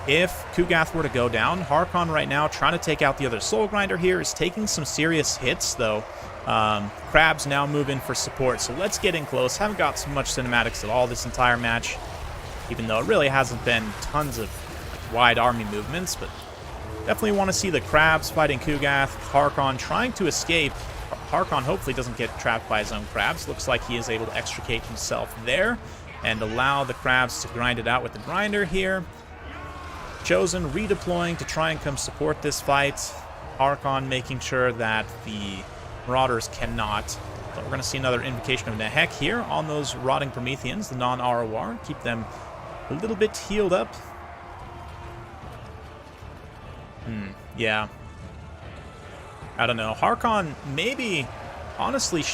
if Kugath were to go down. Kaalhaarman right now trying to take out the other Soul Grinder here is taking some serious hits, though. Crabs now move in for support, so let's get in close. Haven't got so much cinematics at all this entire match, even though it really hasn't been tons of wide army movements, but definitely want to see the Crabs fighting Kugath. Kaalhaarman trying to escape. Kaalhaarman hopefully doesn't get trapped by his own Crabs. Looks like he is able to extricate himself there and allow the Crabs to grind it out with the Grinder here. Chosen redeploying to try and come support this fight. Harkon making sure that the Marauders cannot. So we're going to see another Invocation of Nehek here on those Rotting Prometheans, the non-ROR. Keep them a little bit healed up. Yeah. I don't know. Harkon maybe, honestly,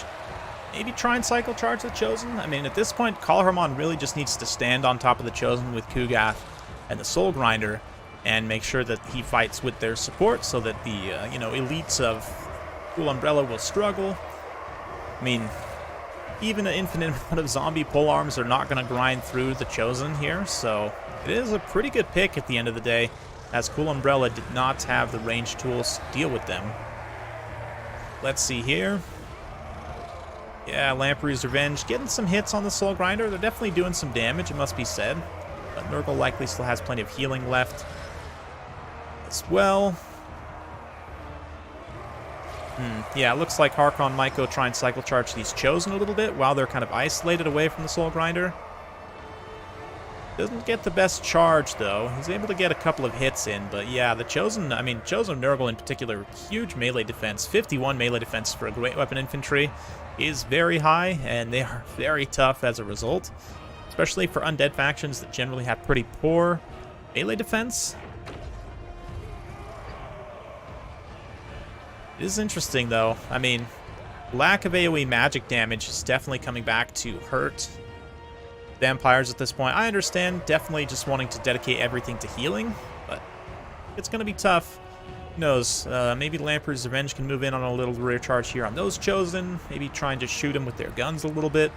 maybe try and cycle charge the Chosen. I mean, at this point, Kaalhaarman really just needs to stand on top of the Chosen with Kugath and the Soul Grinder and make sure that he fights with their support so that the, you know, elites of Cool Umbrella will struggle. I mean, even an infinite amount of zombie polearms are not going to grind through the Chosen here, so it is a pretty good pick at the end of the day, as Cool Umbrella did not have the ranged tools to deal with them. Let's see here. Yeah, Lamprey's Revenge getting some hits on the Soul Grinder. They're definitely doing some damage, it must be said. But Nurgle likely still has plenty of healing left as well. Yeah, it looks like Harkon might go try and cycle charge these Chosen a little bit while they're kind of isolated away from the Soul Grinder. Doesn't get the best charge, though. He's able to get a couple of hits in, but yeah, the Chosen, I mean, Chosen Nurgle in particular, huge melee defense. 51 melee defense for a Great Weapon Infantry is very high, and they are very tough as a result, especially for undead factions that generally have pretty poor melee defense. It is interesting, though. I mean, lack of AoE magic damage is definitely coming back to hurt vampires at this point. I understand definitely just wanting to dedicate everything to healing, but it's going to be tough. Who knows? Maybe Lamprey's Revenge can move in on a little rear charge here on those Chosen. Maybe try and just shoot them with their guns a little bit.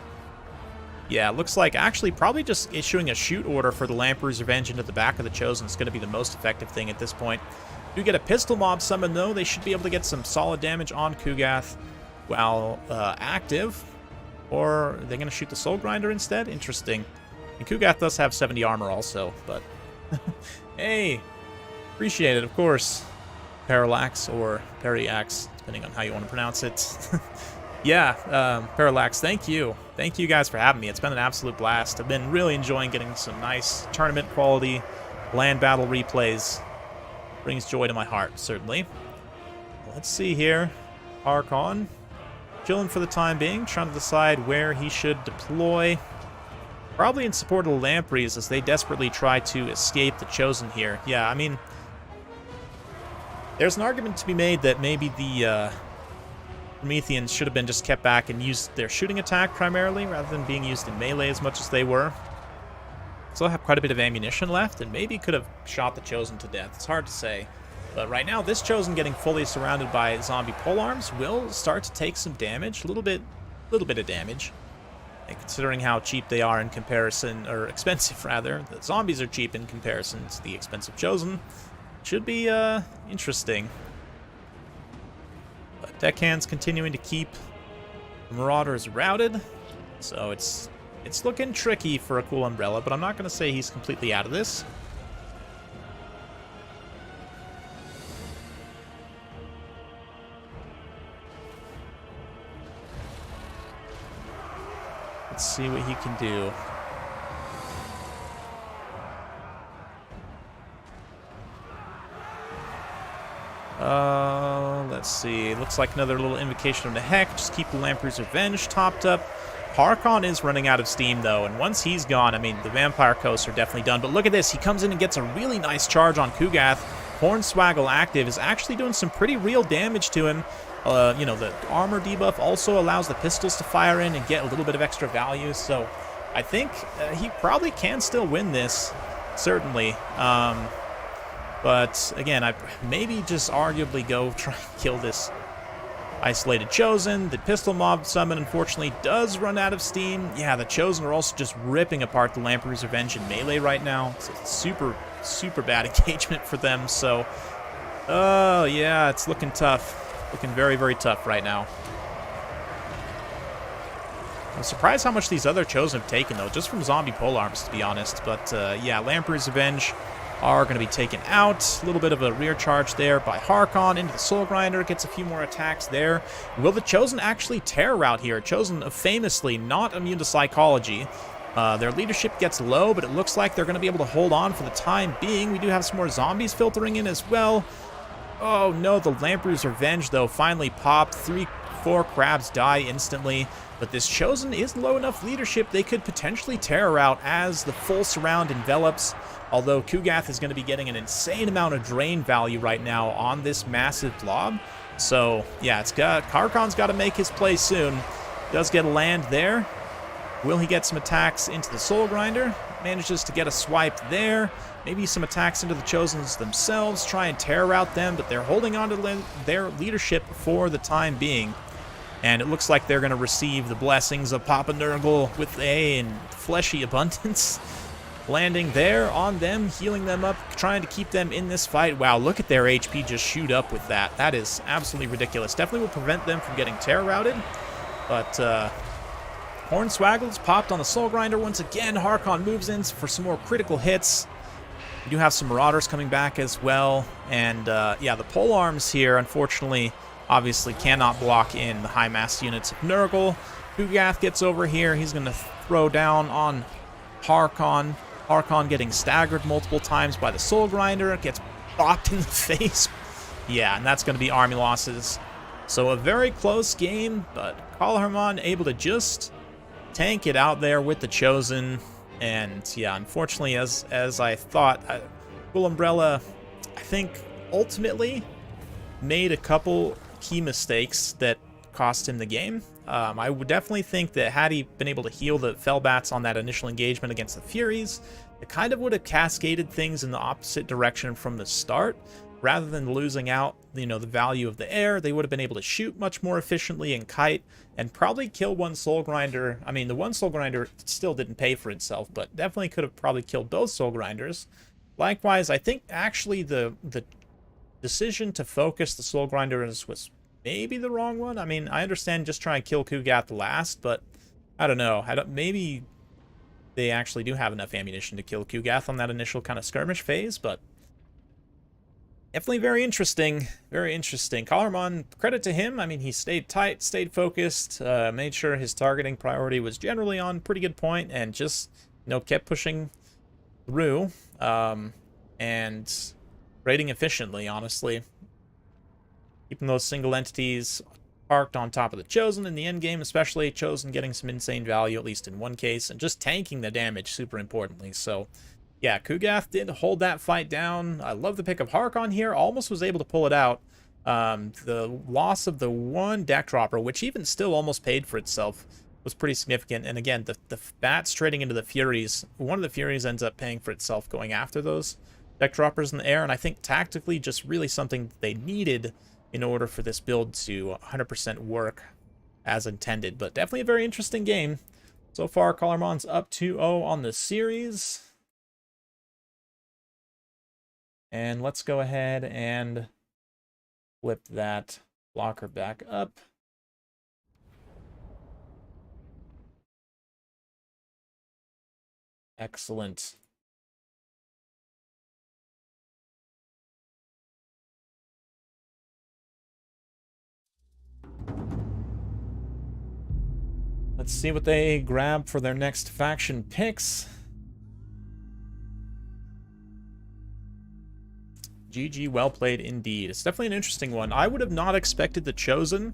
Yeah, it looks like actually probably just issuing a shoot order for the Lamprey's Revenge into the back of the Chosen is going to be the most effective thing at this point. Do get a pistol mob summon, though. They should be able to get some solid damage on Kugath while active. Or are they going to shoot the Soul Grinder instead? Interesting. And Kugath does have 70 armor also, but hey, appreciate it, of course. Parallax or Periax, depending on how you want to pronounce it. Yeah, Parallax, thank you. Thank you guys for having me. It's been an absolute blast. I've been really enjoying getting some nice tournament quality land battle replays. Brings joy to my heart, certainly. Let's see here. Harkon, chilling for the time being, trying to decide where he should deploy. Probably in support of the Lampreys as they desperately try to escape the Chosen here. Yeah, I mean, there's an argument to be made that maybe the Prometheans should have been just kept back and used their shooting attack primarily, rather than being used in melee as much as they were. Still have quite a bit of ammunition left, and maybe could have shot the Chosen to death. It's hard to say. But right now, this Chosen getting fully surrounded by zombie polearms will start to take some damage. A little bit of damage. And considering how cheap they are in comparison, or expensive rather, the zombies are cheap in comparison to the expensive Chosen. Should be interesting. But Deckhand's continuing to keep the Marauders routed, so it's looking tricky for a Cool Umbrella, but I'm not going to say he's completely out of this. Let's see what he can do. Let's see. Looks like another little Invocation of the Heck. Just keep the Lamprey's Revenge topped up. Harkon is running out of steam, though, and once he's gone, I mean, the Vampire Coasts are definitely done. But look at this. He comes in and gets a really nice charge on Kugath. Hornswaggle active is actually doing some pretty real damage to him. You know, the armor debuff also allows the pistols to fire in and get a little bit of extra value. So I think he probably can still win this, certainly. But again, I maybe just arguably go try and kill this isolated Chosen. The pistol mob summon, unfortunately, does run out of steam. Yeah, the Chosen are also just ripping apart the Lamprey's Revenge in melee right now. It's a super, super bad engagement for them. So, oh, yeah, it's looking tough. Looking very, very tough right now. I'm surprised how much these other Chosen have taken, though, just from zombie polearms, to be honest. But, yeah, Lamprey's Revenge are going to be taken out. A little bit of a rear charge there by Harkon into the Soul Grinder. Gets a few more attacks there. Will the Chosen actually tear route here? Chosen famously not immune to psychology. Their leadership gets low, but it looks like they're going to be able to hold on for the time being. We do have some more zombies filtering in as well. Oh no, the Lamprey's Revenge, though, finally popped. 4 crabs die instantly. But this Chosen is low enough leadership they could potentially tear her out as the full surround envelops. Although Kugath is going to be getting an insane amount of drain value right now on this massive blob. So, yeah, Kaalhaarman's got to make his play soon. Does get a land there. Will he get some attacks into the Soul Grinder? Manages to get a swipe there. Maybe some attacks into the Chosens themselves. Try and tear out them, but they're holding on to their leadership for the time being. And it looks like they're going to receive the blessings of Papa Nurgle with a fleshy abundance. Landing there on them, healing them up, trying to keep them in this fight. Wow, look at their HP just shoot up with that. That is absolutely ridiculous. Definitely will prevent them from getting tear routed. But, Hornswaggle's popped on the Soul Grinder once again. Kaalhaarman moves in for some more critical hits. We do have some Marauders coming back as well. And, yeah, the pole arms here, unfortunately, obviously cannot block in the high mass units of Nurgle. Kugath gets over here. He's going to throw down on Kaalhaarman. Kaalhaarman getting staggered multiple times by the Soul Grinder. Gets bopped in the face. Yeah, and that's going to be army losses. So a very close game, but Kaalhaarman able to just tank it out there with the Chosen. And yeah, unfortunately, as I thought, Full Umbrella, I think, ultimately made a couple key mistakes that cost him the game. I would definitely think that had he been able to heal the Fellbats on that initial engagement against the Furies, it kind of would have cascaded things in the opposite direction from the start. Rather than losing out, the value of the air, they would have been able to shoot much more efficiently and kite, and probably kill one Soul Grinder. I mean, the one Soul Grinder still didn't pay for itself, but definitely could have probably killed both Soul Grinders. Likewise, I think actually the decision to focus the Soul Grinders was maybe the wrong one. I mean, I understand just trying to kill Kugath last, but I don't know. maybe they actually do have enough ammunition to kill Kugath on that initial kind of skirmish phase, but definitely very interesting. Very interesting. Kaalhaarman, credit to him. I mean, he stayed tight, stayed focused, made sure his targeting priority was generally on pretty good point, and just, kept pushing through, and raiding efficiently, honestly. Keeping those single entities parked on top of the Chosen in the end game, especially Chosen getting some insane value, at least in one case, and just tanking the damage, super importantly. So, yeah, Kugath did hold that fight down. I love the pick of Kaalhaarman here. Almost was able to pull it out. The loss of the one deck dropper, which even still almost paid for itself, was pretty significant. And again, the bats trading into the Furies, one of the Furies ends up paying for itself going after those deck droppers in the air. And I think tactically just really something they needed in order for this build to 100% work as intended. But definitely a very interesting game. So far, Kaalhaarman's up 2-0 on the series. And let's go ahead and flip that blocker back up. Excellent. Let's see what they grab for their next faction picks. GG, well played indeed. It's definitely an interesting one. I would have not expected the Chosen.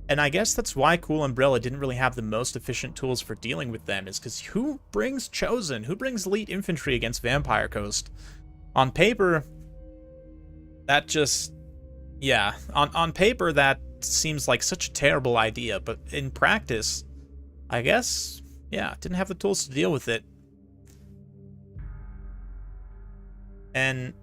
And I guess that's why Cool Umbrella didn't really have the most efficient tools for dealing with them, is because who brings Chosen? Who brings elite infantry against Vampire Coast? On paper, that just... yeah, on paper, that seems like such a terrible idea, but in practice, I guess, yeah, didn't have the tools to deal with it. And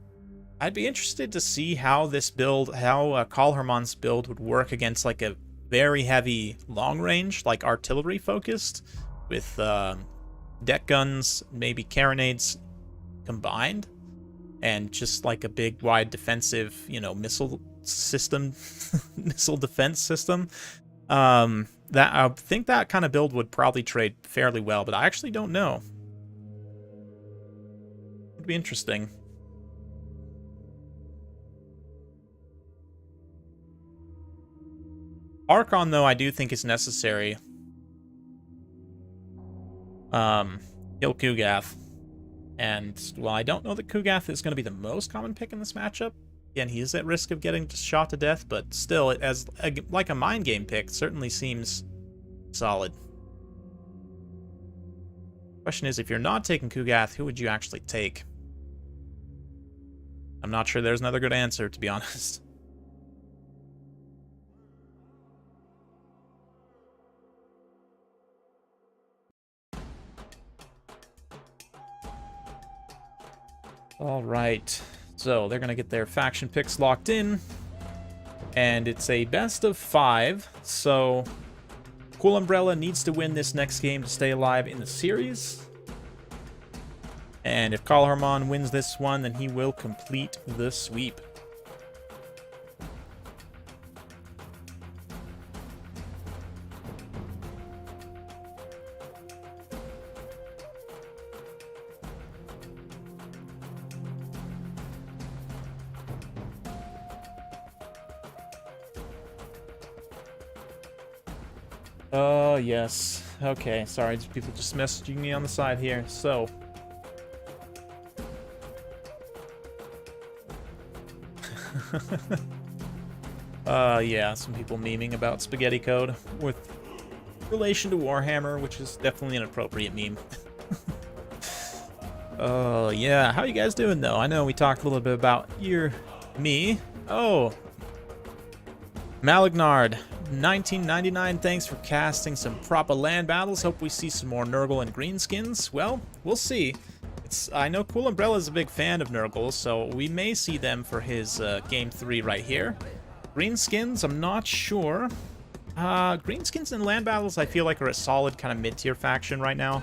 I'd be interested to see how this build, how Kaalhaarman's build would work against like a very heavy long range, like artillery focused, with deck guns, maybe carronades combined, and just like a big wide defensive, missile system, missile defense system. That I think that kind of build would probably trade fairly well, but I actually don't know. It'd be interesting. Archon, though, I do think is necessary. Kill Kugath. And, well, I don't know that Kugath is going to be the most common pick in this matchup. Again, he is at risk of getting shot to death, but still, as like a mind game pick, certainly seems solid. Question is, if you're not taking Kugath, who would you actually take? I'm not sure there's another good answer, to be honest. Alright, so they're going to get their faction picks locked in, and it's a best of 5, so Cool Umbrella needs to win this next game to stay alive in the series, and if Kaalhaarman wins this one, then he will complete the sweep. Oh, yes. Okay, sorry, people just messaging me on the side here. So, yeah, some people memeing about spaghetti code with relation to Warhammer, which is definitely an appropriate meme. Oh, yeah. How you guys doing, though? I know we talked a little bit about me. Oh, Malignard, 1999, thanks for casting some proper land battles. Hope we see some more Nurgle and Greenskins. Well, we'll see. I know Cool Umbrella is a big fan of Nurgle, so we may see them for his Game 3 right here. Greenskins, I'm not sure. Greenskins and land battles, I feel like, are a solid kind of mid-tier faction right now.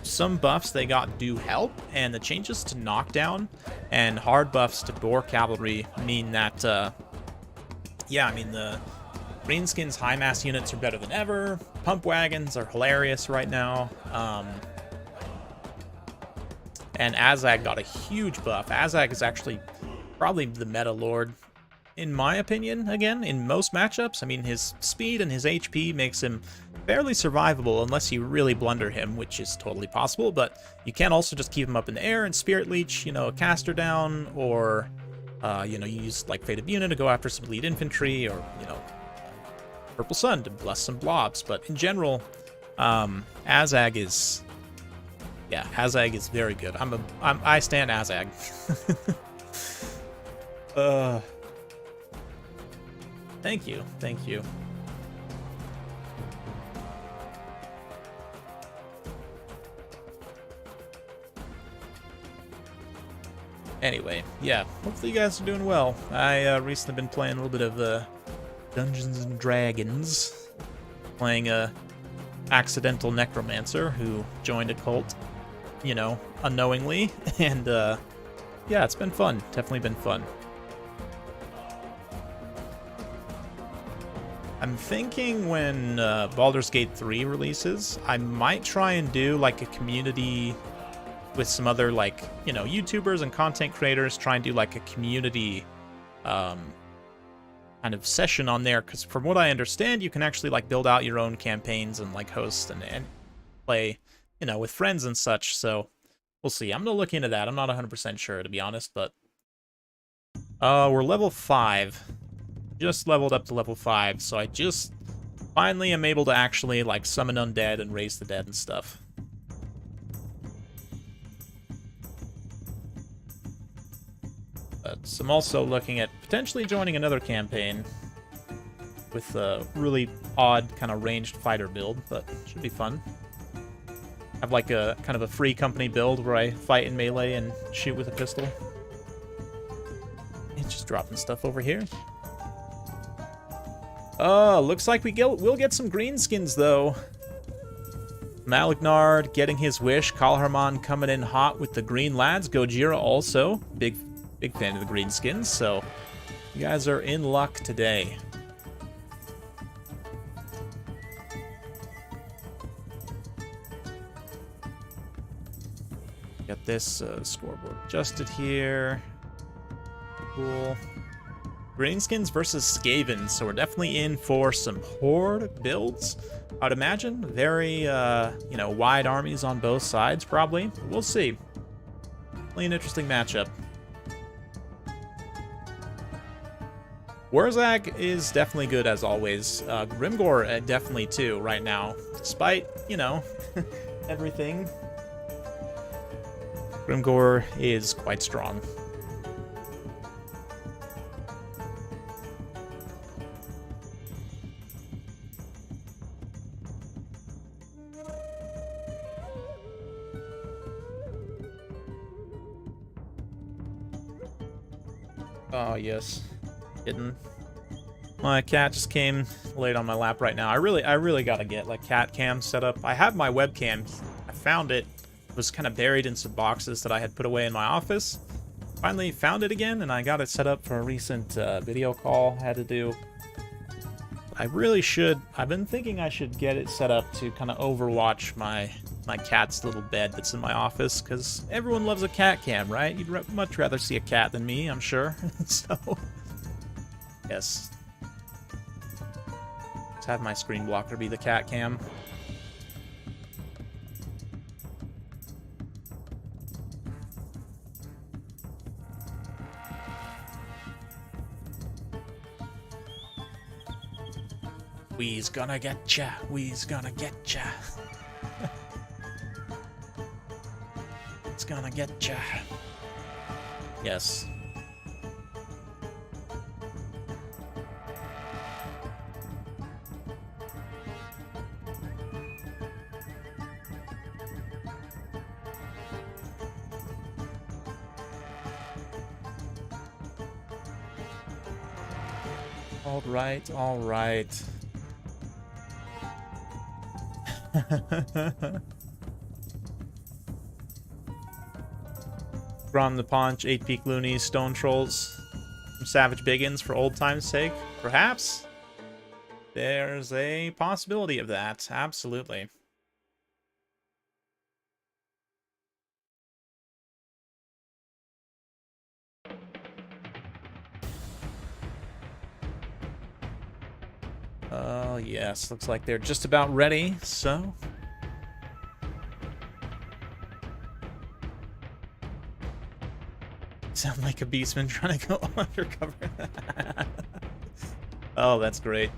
Some buffs they got do help, and the changes to knockdown and hard buffs to boar cavalry mean that, yeah, I mean, the Greenskins high mass units are better than ever. Pump wagons are hilarious right now. And Azag got a huge buff. Azag is actually probably the meta lord, in my opinion, again, in most matchups. I mean, his speed and his HP makes him fairly survivable unless you really blunder him, which is totally possible, but you can also just keep him up in the air and Spirit Leech, you know, a caster down, or, you know, you use, like, Fate of Unit to go after some lead infantry, or, you know, Purple Sun to bless some blobs. But in general, Azag is... yeah, Azag is very good. I stand Azag. Thank you, thank you. Anyway, yeah, hopefully you guys are doing well. I recently been playing a little bit of Dungeons and Dragons, playing a accidental necromancer who joined a cult, you know, unknowingly, and yeah, it's been fun. Definitely been fun. I'm thinking when Baldur's Gate 3 releases, I might try and do like a community with some other, like, you know, YouTubers and content creators, try and do like a community kind of session on there, because from what I understand, you can actually like build out your own campaigns and like host and play, you know, with friends and such. So we'll see. I'm gonna look into that. I'm not 100% sure, to be honest, but we're level 5. Just leveled up to level 5, so I just finally am able to actually like summon undead and raise the dead and stuff. But I'm also looking at potentially joining another campaign with a really odd kind of ranged fighter build, but should be fun. I have like a kind of a free company build where I fight in melee and shoot with a pistol. It's just dropping stuff over here. Oh, looks like we'll get some Greenskins, though. Malignard getting his wish. Kaalhaarman coming in hot with the green lads. Gojira also. Big fan of the Greenskins, so you guys are in luck today. Got this scoreboard adjusted here. Cool. Greenskins versus Skaven, so we're definitely in for some horde builds. I'd imagine very, you know, wide armies on both sides, probably. We'll see. Definitely an interesting matchup. Warzag is definitely good as always. Grimgor definitely too right now. Despite, you know, everything. Grimgor is quite strong. Oh, yes. Hidden. My cat just came laid on my lap right now. I really gotta get like cat cam set up. I have my webcam. I found it. It was kind of buried in some boxes that I had put away in my office. Finally found it again, and I got it set up for a recent video call I had to do. I really should. I've been thinking I should get it set up to kind of overwatch my cat's little bed that's in my office, because everyone loves a cat cam, right? You'd much rather see a cat than me, I'm sure. So, yes. Let's have my screen blocker be the cat cam. We's gonna getcha. We's gonna getcha. It's gonna getcha. Yes. All right, all right. Grom the Paunch, 8 Peak Loonies, Stone Trolls, some Savage Biggins for old time's sake. Perhaps? There's a possibility of that, absolutely. Oh, yes, looks like they're just about ready, so... Sound like a Beastman trying to go undercover. Oh, that's great.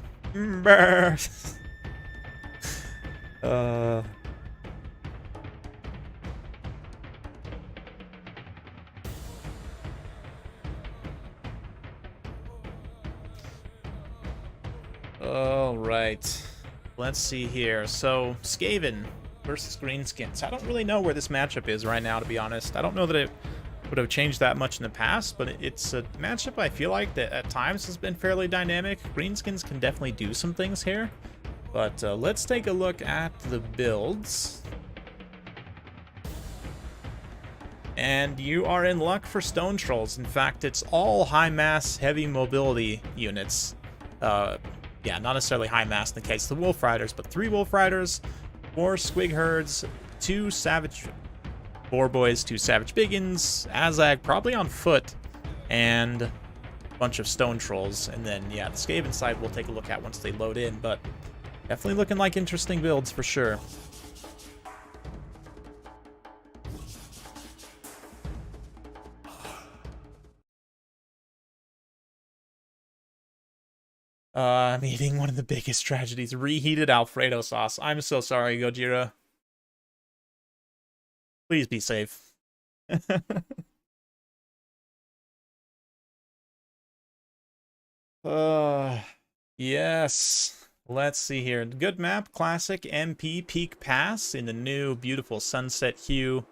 All right. Let's see here. So, Skaven versus Greenskins. I don't really know where this matchup is right now, to be honest. I don't know that it would have changed that much in the past, but it's a matchup I feel like that at times has been fairly dynamic. Greenskins can definitely do some things here, but let's take a look at the builds. And you are in luck for Stone Trolls. In fact, it's all high mass, heavy mobility units. Yeah, not necessarily high mass in the case of the Wolf Riders, but 3 Wolf Riders, 4 Squig Herds, 2 Savage Boar Boys, 2 Savage Biggins, Azag probably on foot, and a bunch of Stone Trolls. And then, yeah, the Skaven side we'll take a look at once they load in, but definitely looking like interesting builds for sure. I'm eating one of the biggest tragedies, reheated Alfredo sauce. I'm so sorry, Gojira. Please be safe. Yes. Let's see here. Good map, classic MP Peak Pass in the new beautiful sunset hue.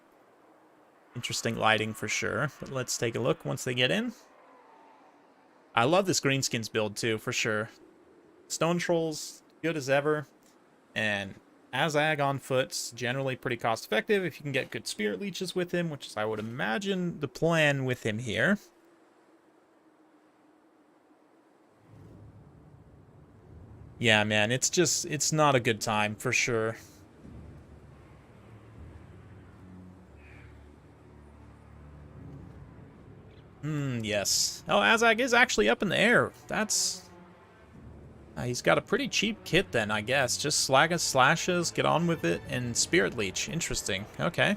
Interesting lighting for sure. But let's take a look once they get in. I love this Greenskins build too, for sure. Stone Trolls, good as ever. And Azag on foot's generally pretty cost effective if you can get good Spirit Leeches with him, which is, I would imagine, the plan with him here. Yeah, man, it's not a good time, for sure. Yes. Oh, Azag is actually up in the air. That's He's got a pretty cheap kit then, I guess. Just slashes, get on with it, and Spirit Leech. Interesting. Okay.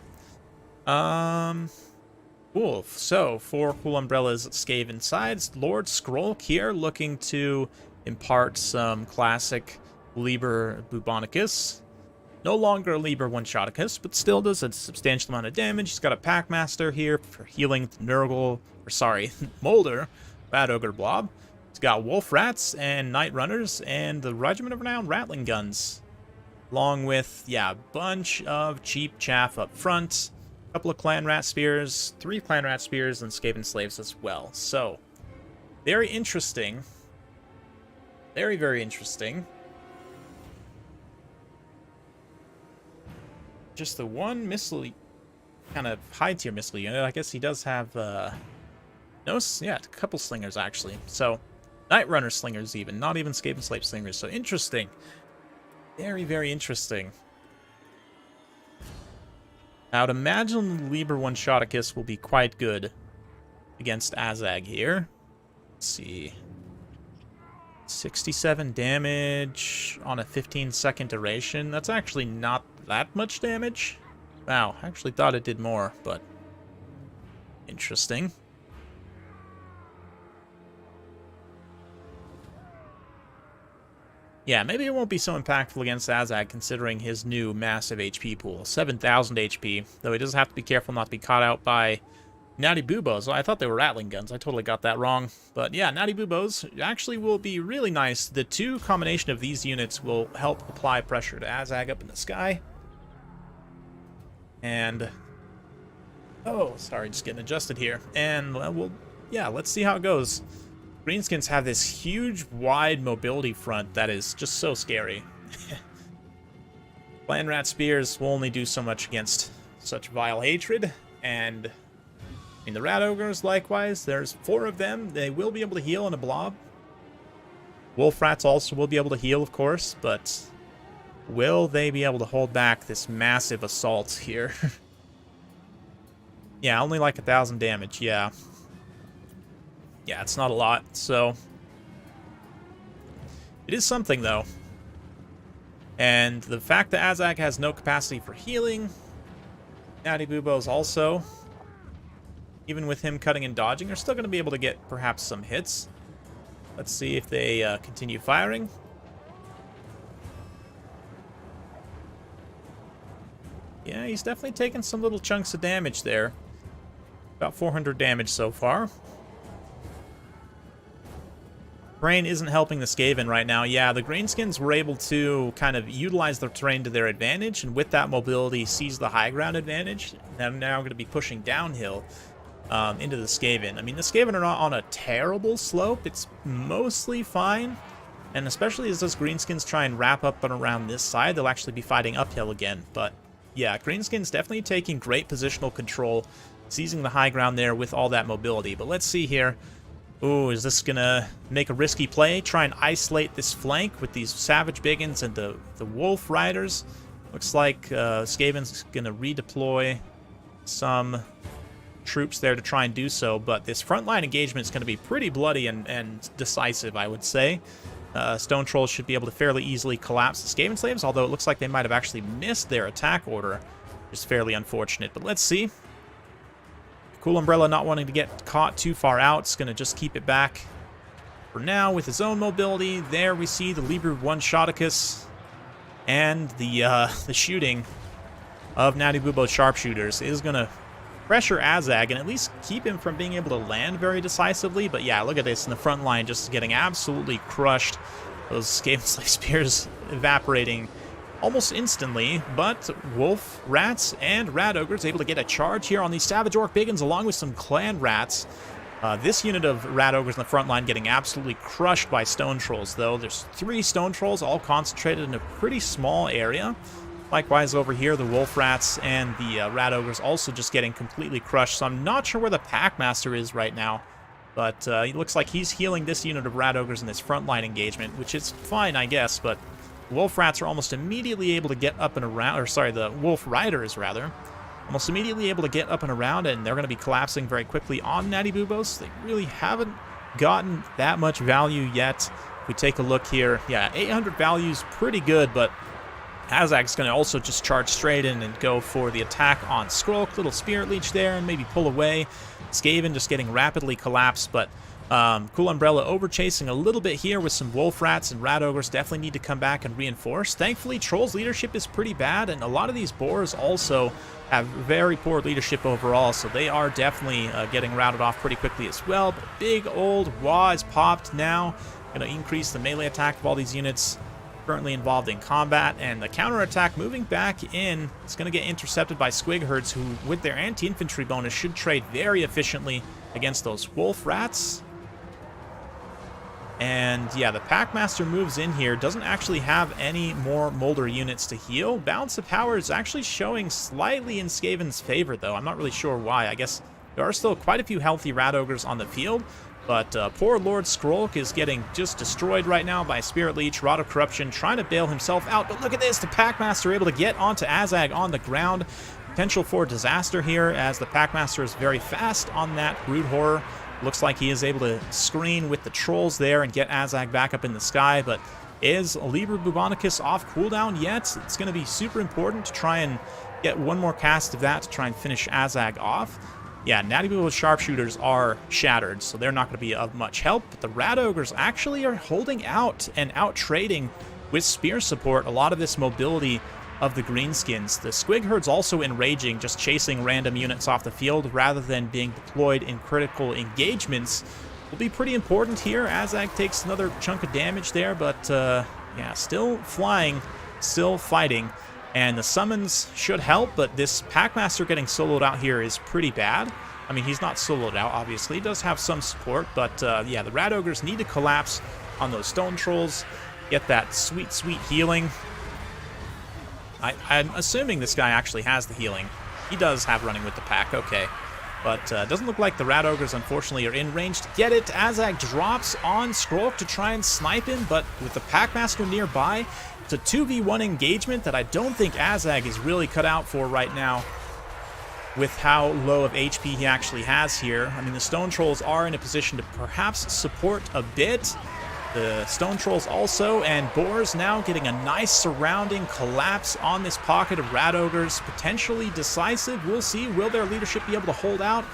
Cool. So, 4 Cool Umbrellas Skaven sides. Lord Scroll here looking to impart some classic Liber Bubonicus. No longer a Liber One-Shoticus, but still does a substantial amount of damage. He's got a Packmaster here for healing Nurgle, or sorry, Molder, Bad Ogre Blob. He's got Wolf Rats and Night Runners and the Regiment of Renown Rattling Guns. Along with, yeah, a bunch of cheap chaff up front. A couple of Clan Rat Spears, 3 Clan Rat Spears, and Skaven Slaves as well. So, very interesting. Very, very interesting. Just the one missile, kind of high-tier missile unit. I guess he does have, a couple slingers, actually. So, Night Runner slingers even, not even Skaven Slave slingers. So, interesting. Very, very interesting. I would imagine Liber One-Shoticus will be quite good against Azag here. Let's see. 67 damage on a 15-second duration. That's actually not that much damage. Wow, I actually thought it did more, but interesting. Yeah, maybe it won't be so impactful against Azag considering his new massive HP pool. 7,000 HP, though he does have to be careful not to be caught out by Natty Boobos. I thought they were Rattling Guns. I totally got that wrong. But yeah, Natty Boobos actually will be really nice. The two combination of these units will help apply pressure to Azag up in the sky. And... oh, sorry, just getting adjusted here. And, well, yeah, let's see how it goes. Greenskins have this huge, wide mobility front that is just so scary. Clan Rat Spears will only do so much against such vile hatred, and I mean, the Rat Ogres, likewise, there's 4 of them. They will be able to heal in a blob. Wolf Rats also will be able to heal, of course, but will they be able to hold back this massive assault here? Yeah, only like 1,000 damage, yeah. Yeah, it's not a lot, so... it is something, though. And the fact that Azag has no capacity for healing, Natty Boobos also, even with him cutting and dodging, are still going to be able to get perhaps some hits. Let's see if they continue firing. Yeah, he's definitely taking some little chunks of damage there. About 400 damage so far. Terrain isn't helping the Skaven right now. Yeah, the Greenskins were able to kind of utilize their terrain to their advantage, and with that mobility, seize the high ground advantage. They're now going to be pushing downhill into the Skaven. I mean, the Skaven are not on a terrible slope. It's mostly fine, and especially as those Greenskins try and wrap up and around this side, they'll actually be fighting uphill again. But yeah, Greenskins definitely taking great positional control, seizing the high ground there with all that mobility. But let's see here. Ooh, is this gonna make a risky play? Try and isolate this flank with these Savage Biggins and the Wolf Riders. Looks like Skaven's gonna redeploy some troops there to try and do so, but this frontline engagement is gonna be pretty bloody and decisive, I would say. Stone Trolls should be able to fairly easily collapse the Skaven Slaves, although it looks like they might have actually missed their attack order, which is fairly unfortunate. But let's see. Cool Umbrella not wanting to get caught too far out. It's going to just keep it back for now with his own mobility. There we see the Liber One-Shoticus and the shooting of Natty Boobo Sharpshooters is going to pressure Azag and at least keep him from being able to land very decisively. But yeah, look at this in the front line, just getting absolutely crushed. Those Skaven Slave Spears evaporating almost instantly, but Wolf Rats and Rat Ogres able to get a charge here on these Savage Orc Biggins along with some Clan Rats. This unit of Rat Ogres in the front line getting absolutely crushed by Stone Trolls, though. There's 3 Stone Trolls all concentrated in a pretty small area. Likewise over here, the Wolf Rats and the Rat Ogres also just getting completely crushed, so I'm not sure where the Packmaster is right now. But it looks like he's healing this unit of Rat Ogres in this frontline engagement, which is fine, I guess, but Wolf Rats are almost immediately able to get up and around, or sorry, the Wolf Riders, rather, almost immediately able to get up and around, and they're going to be collapsing very quickly on Natty Boobos. They really haven't gotten that much value yet If we take a look here, yeah, 800 value's pretty good, but Azag's going to also just charge straight in and go for the attack on Skrulk. Little Spirit Leech there and maybe pull away. Skaven just getting rapidly collapsed, but Cool Umbrella overchasing a little bit here with some Wolf Rats, and Rat Ogres definitely need to come back and reinforce. Thankfully, Troll's leadership is pretty bad, and a lot of these Boars also have very poor leadership overall, so they are definitely getting routed off pretty quickly as well. But big old Wah is popped now. Going to increase the melee attack of all these units currently involved in combat, and the counterattack moving back in. It's going to get intercepted by Squig Herds, who, with their anti-infantry bonus, should trade very efficiently against those Wolf Rats. And yeah, the Packmaster moves in here, doesn't actually have any more Molder units to heal. Balance of Power is actually showing slightly in Skaven's favor, though. I'm not really sure why. I guess there are still quite a few healthy Rat Ogres on the field, but poor Lord Skrulk is getting just destroyed right now by Spirit Leech, Rod of Corruption, trying to bail himself out. But look at this, the Packmaster able to get onto Azag on the ground. Potential for disaster here, as the Packmaster is very fast on that Brood Horror. Looks like he is able to screen with the Trolls there and get Azag back up in the sky, but is Liber Bubonicus off cooldown yet? It's going to be super important to try and get one more cast of that to try and finish Azag off. Yeah, Natty Booble's sharpshooters are shattered, so they're not going to be of much help, but the Rat Ogres actually are holding out and out-trading with spear support a lot of this mobility of the Greenskins. The Squig Herds also enraging, just chasing random units off the field rather than being deployed in critical engagements. Will be pretty important here. Azag takes another chunk of damage there, but yeah, still flying, still fighting. And the summons should help, but this Packmaster getting soloed out here is pretty bad. I mean, he's not soloed out, obviously. He does have some support, but yeah, the Rat Ogres need to collapse on those Stone Trolls, get that sweet, sweet healing. I'm assuming this guy actually has the healing. He does have running with the pack, okay. But doesn't look like the Rat Ogres, unfortunately, are in range to get it. Azag drops on Skrulk to try and snipe him, but with the Packmaster nearby, it's a 2v1 engagement that I don't think Azag is really cut out for right now with how low of HP he actually has here. I mean, the Stone Trolls are in a position to perhaps support a bit. The Stone Trolls also, and Boars now getting a nice surrounding collapse on this pocket of Rat Ogres. Potentially decisive. We'll see. Will their leadership be able to hold out?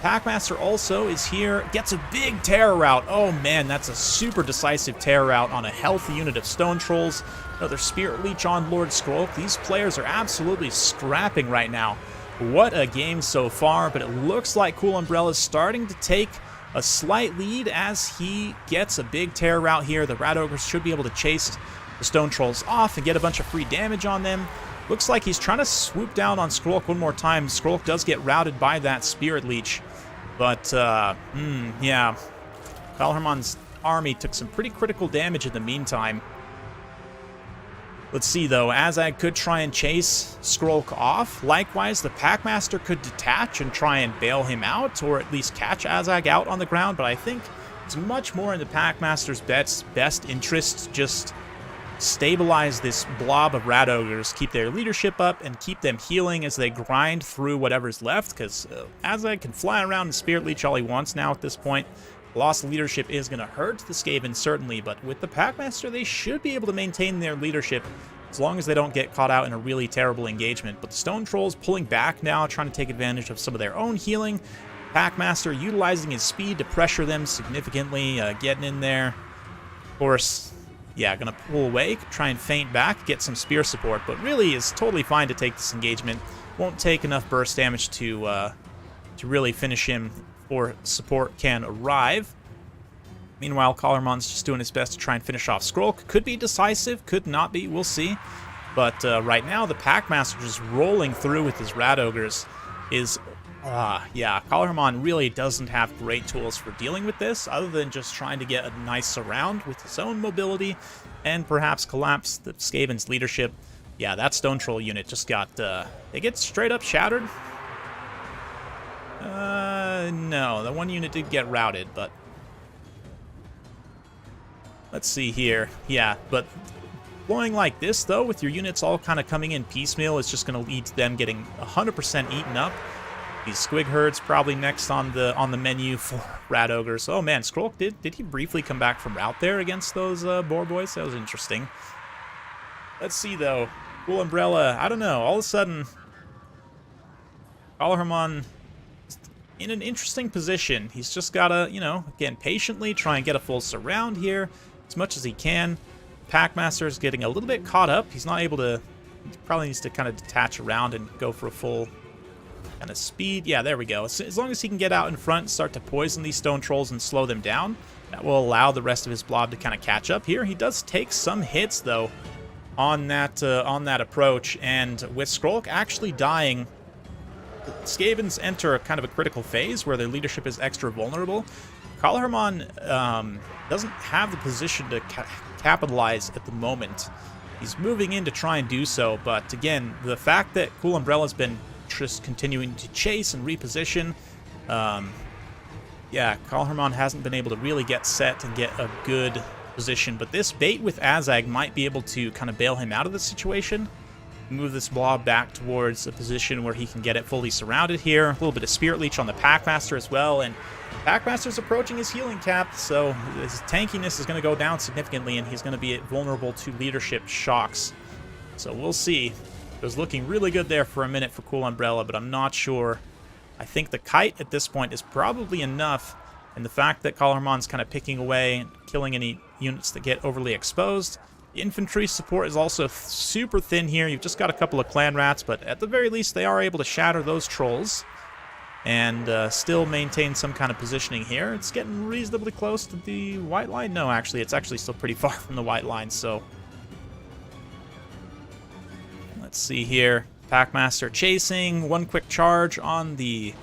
Packmaster also is here. Gets a big terror rout. Oh man, that's a super decisive terror rout on a healthy unit of Stone Trolls. Another Spirit Leech on Lord Skrulk. These players are absolutely scrapping right now. What a game so far, but it looks like Cool Umbrella is starting to take a slight lead as he gets a big terror rout here. The Rat Ogres should be able to chase the Stone Trolls off and get a bunch of free damage on them. Looks like he's trying to swoop down on Skrulk one more time. Skrulk does get routed by that Spirit Leech. But, yeah. Kaalhaarman's army took some pretty critical damage in the meantime. Let's see, though. Azag could try and chase Skrulk off. Likewise, the Packmaster could detach and try and bail him out, or at least catch Azag out on the ground, but I think it's much more in the Packmaster's best interest just stabilize this blob of Rat Ogres, keep their leadership up, and keep them healing as they grind through whatever's left, because Azag can fly around and Spirit Leech all he wants now at this point. Lost leadership is going to hurt the Skaven, certainly, but with the Packmaster, they should be able to maintain their leadership as long as they don't get caught out in a really terrible engagement. But the Stone Trolls pulling back now, trying to take advantage of some of their own healing. Packmaster utilizing his speed to pressure them significantly, getting in there. Of course, yeah, going to pull away, try and feint back, get some spear support, but really is totally fine to take this engagement. Won't take enough burst damage to really finish him or support can arrive. Meanwhile, Kaalhaarman's just doing his best to try and finish off Skrulk. Could be decisive, could not be, we'll see. But right now, the Packmaster just rolling through with his Rat Ogres is... yeah, Kaalhaarman really doesn't have great tools for dealing with this, other than just trying to get a nice surround with his own mobility and perhaps collapse the Skaven's leadership. Yeah, that Stone Troll unit just got... they get straight up shattered. No, the one unit did get routed, but... Let's see here. Yeah, but blowing like this, though, with your units all kind of coming in piecemeal, is just going to lead to them getting 100% eaten up. These squig herds probably next on the menu for rat ogres. Oh man, Skrulk, did he briefly come back from route there against those boar boys? That was interesting. Let's see though. Cool Umbrella, I don't know, all of a sudden Kaalhaarman in an interesting position. He's just gotta, you know, again, patiently try and get a full surround here as much as he can. Packmaster is getting a little bit caught up. He's not able to, he probably needs to kind of detach around and go for a full kind of speed. Yeah, there we go. As long as he can get out in front and start to poison these stone trolls and slow them down, that will allow the rest of his blob to kind of catch up here. He does take some hits, though, on that approach, and with Skrulk actually dying, Skavens enter kind of a critical phase where their leadership is extra vulnerable. Kaalhaarman doesn't have the position to capitalize at the moment. He's moving in to try and do so, but again, the fact that Cool Umbrella's been just continuing to chase and reposition, yeah, Kaalhaarman hasn't been able to really get set and get a good position, but this bait with Azag might be able to kind of bail him out of the situation. Move this blob back towards a position where he can get it fully surrounded here. A little bit of Spirit Leech on the Packmaster as well, and Packmaster's approaching his healing cap, so his tankiness is going to go down significantly, and he's going to be vulnerable to leadership shocks. So we'll see. It was looking really good there for a minute for Cool Umbrella, but I'm not sure. I think the kite at this point is probably enough, and the fact that Kaalhaarman's kind of picking away, killing any units that get overly exposed. The infantry support is also super thin here. You've just got a couple of clan rats, but at the very least they are able to shatter those trolls and still maintain some kind of positioning here. It's getting reasonably close to the white line. No, actually, it's actually still pretty far from the white line, so let's see here. Packmaster chasing, one quick charge on the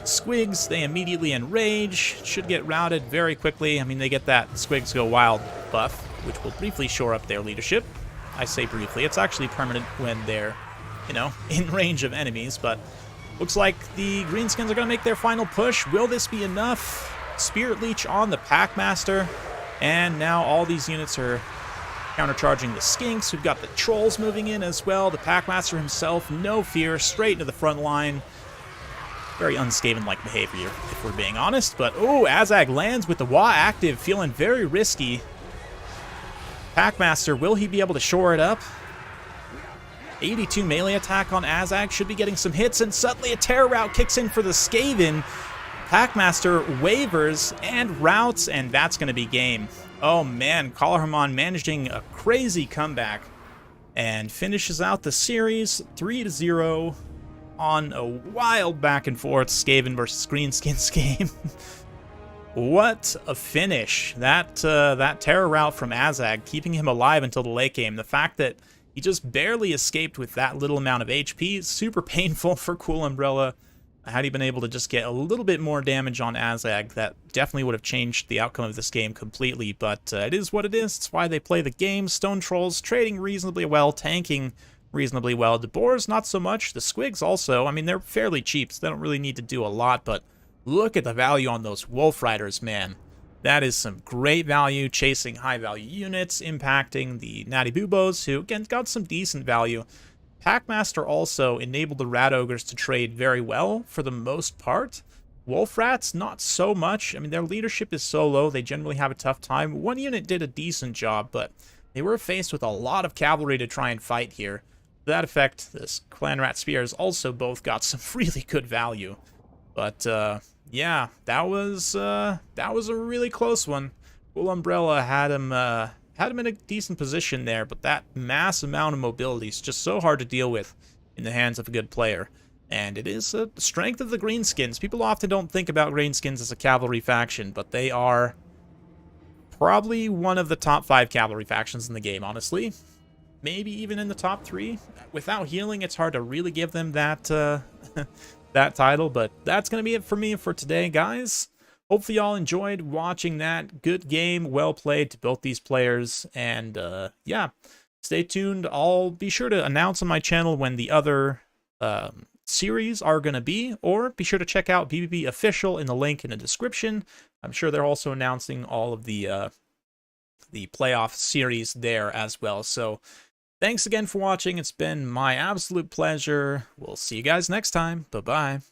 squigs. They immediately enrage, should get routed very quickly. I mean, they get that squigs go wild buff, which will briefly shore up their leadership. I say briefly, it's actually permanent when they're, you know, in range of enemies, but looks like the Greenskins are going to make their final push. Will this be enough? Spirit Leech on the Packmaster, and now all these units are countercharging the Skinks. We've got the Trolls moving in as well. The Packmaster himself, no fear, straight into the front line. Very unskaven-like behavior, if we're being honest, but oh, Azag lands with the Wa active, feeling very risky. Packmaster, will he be able to shore it up? 82 melee attack on Azag, should be getting some hits, and suddenly a terror route kicks in for the Skaven. Packmaster wavers and routes, and that's going to be game. Oh man, Kaalhaarman managing a crazy comeback and finishes out the series 3-0 on a wild back and forth Skaven versus Greenskins game. What a finish. That terror route from Azag, keeping him alive until the late game. The fact that he just barely escaped with that little amount of HP is super painful for Cool Umbrella. Had he been able to just get a little bit more damage on Azag, that definitely would have changed the outcome of this game completely, but it is what it is. It's why they play the game. Stone Trolls trading reasonably well, tanking reasonably well. The Boars, not so much. The Squigs also. I mean, they're fairly cheap, so they don't really need to do a lot, but look at the value on those Wolf Riders, man. That is some great value, chasing high-value units, impacting the Natty Boobos, who, again, got some decent value. Packmaster also enabled the Rat Ogres to trade very well for the most part. Wolf Rats, not so much. I mean, their leadership is so low, they generally have a tough time. One unit did a decent job, but they were faced with a lot of cavalry to try and fight here. To that effect, this Clan Rat Spears also both got some really good value. But, yeah, that was a really close one. Cool Umbrella had him in a decent position there, but that mass amount of mobility is just so hard to deal with in the hands of a good player. And it is a strength of the Greenskins. People often don't think about Greenskins as a cavalry faction, but they are probably one of the top 5 cavalry factions in the game, honestly. Maybe even in the top 3. Without healing, it's hard to really give them that that title, but that's going to be it for me for today, guys. Hopefully y'all enjoyed watching that. Good game, well played to both these players, and yeah, stay tuned. I'll be sure to announce on my channel when the other series are going to be, or be sure to check out BBB Official in the link in the description. I'm sure they're also announcing all of the playoff series there as well, so Thanks again for watching. It's been my absolute pleasure. We'll see you guys next time. Bye-bye.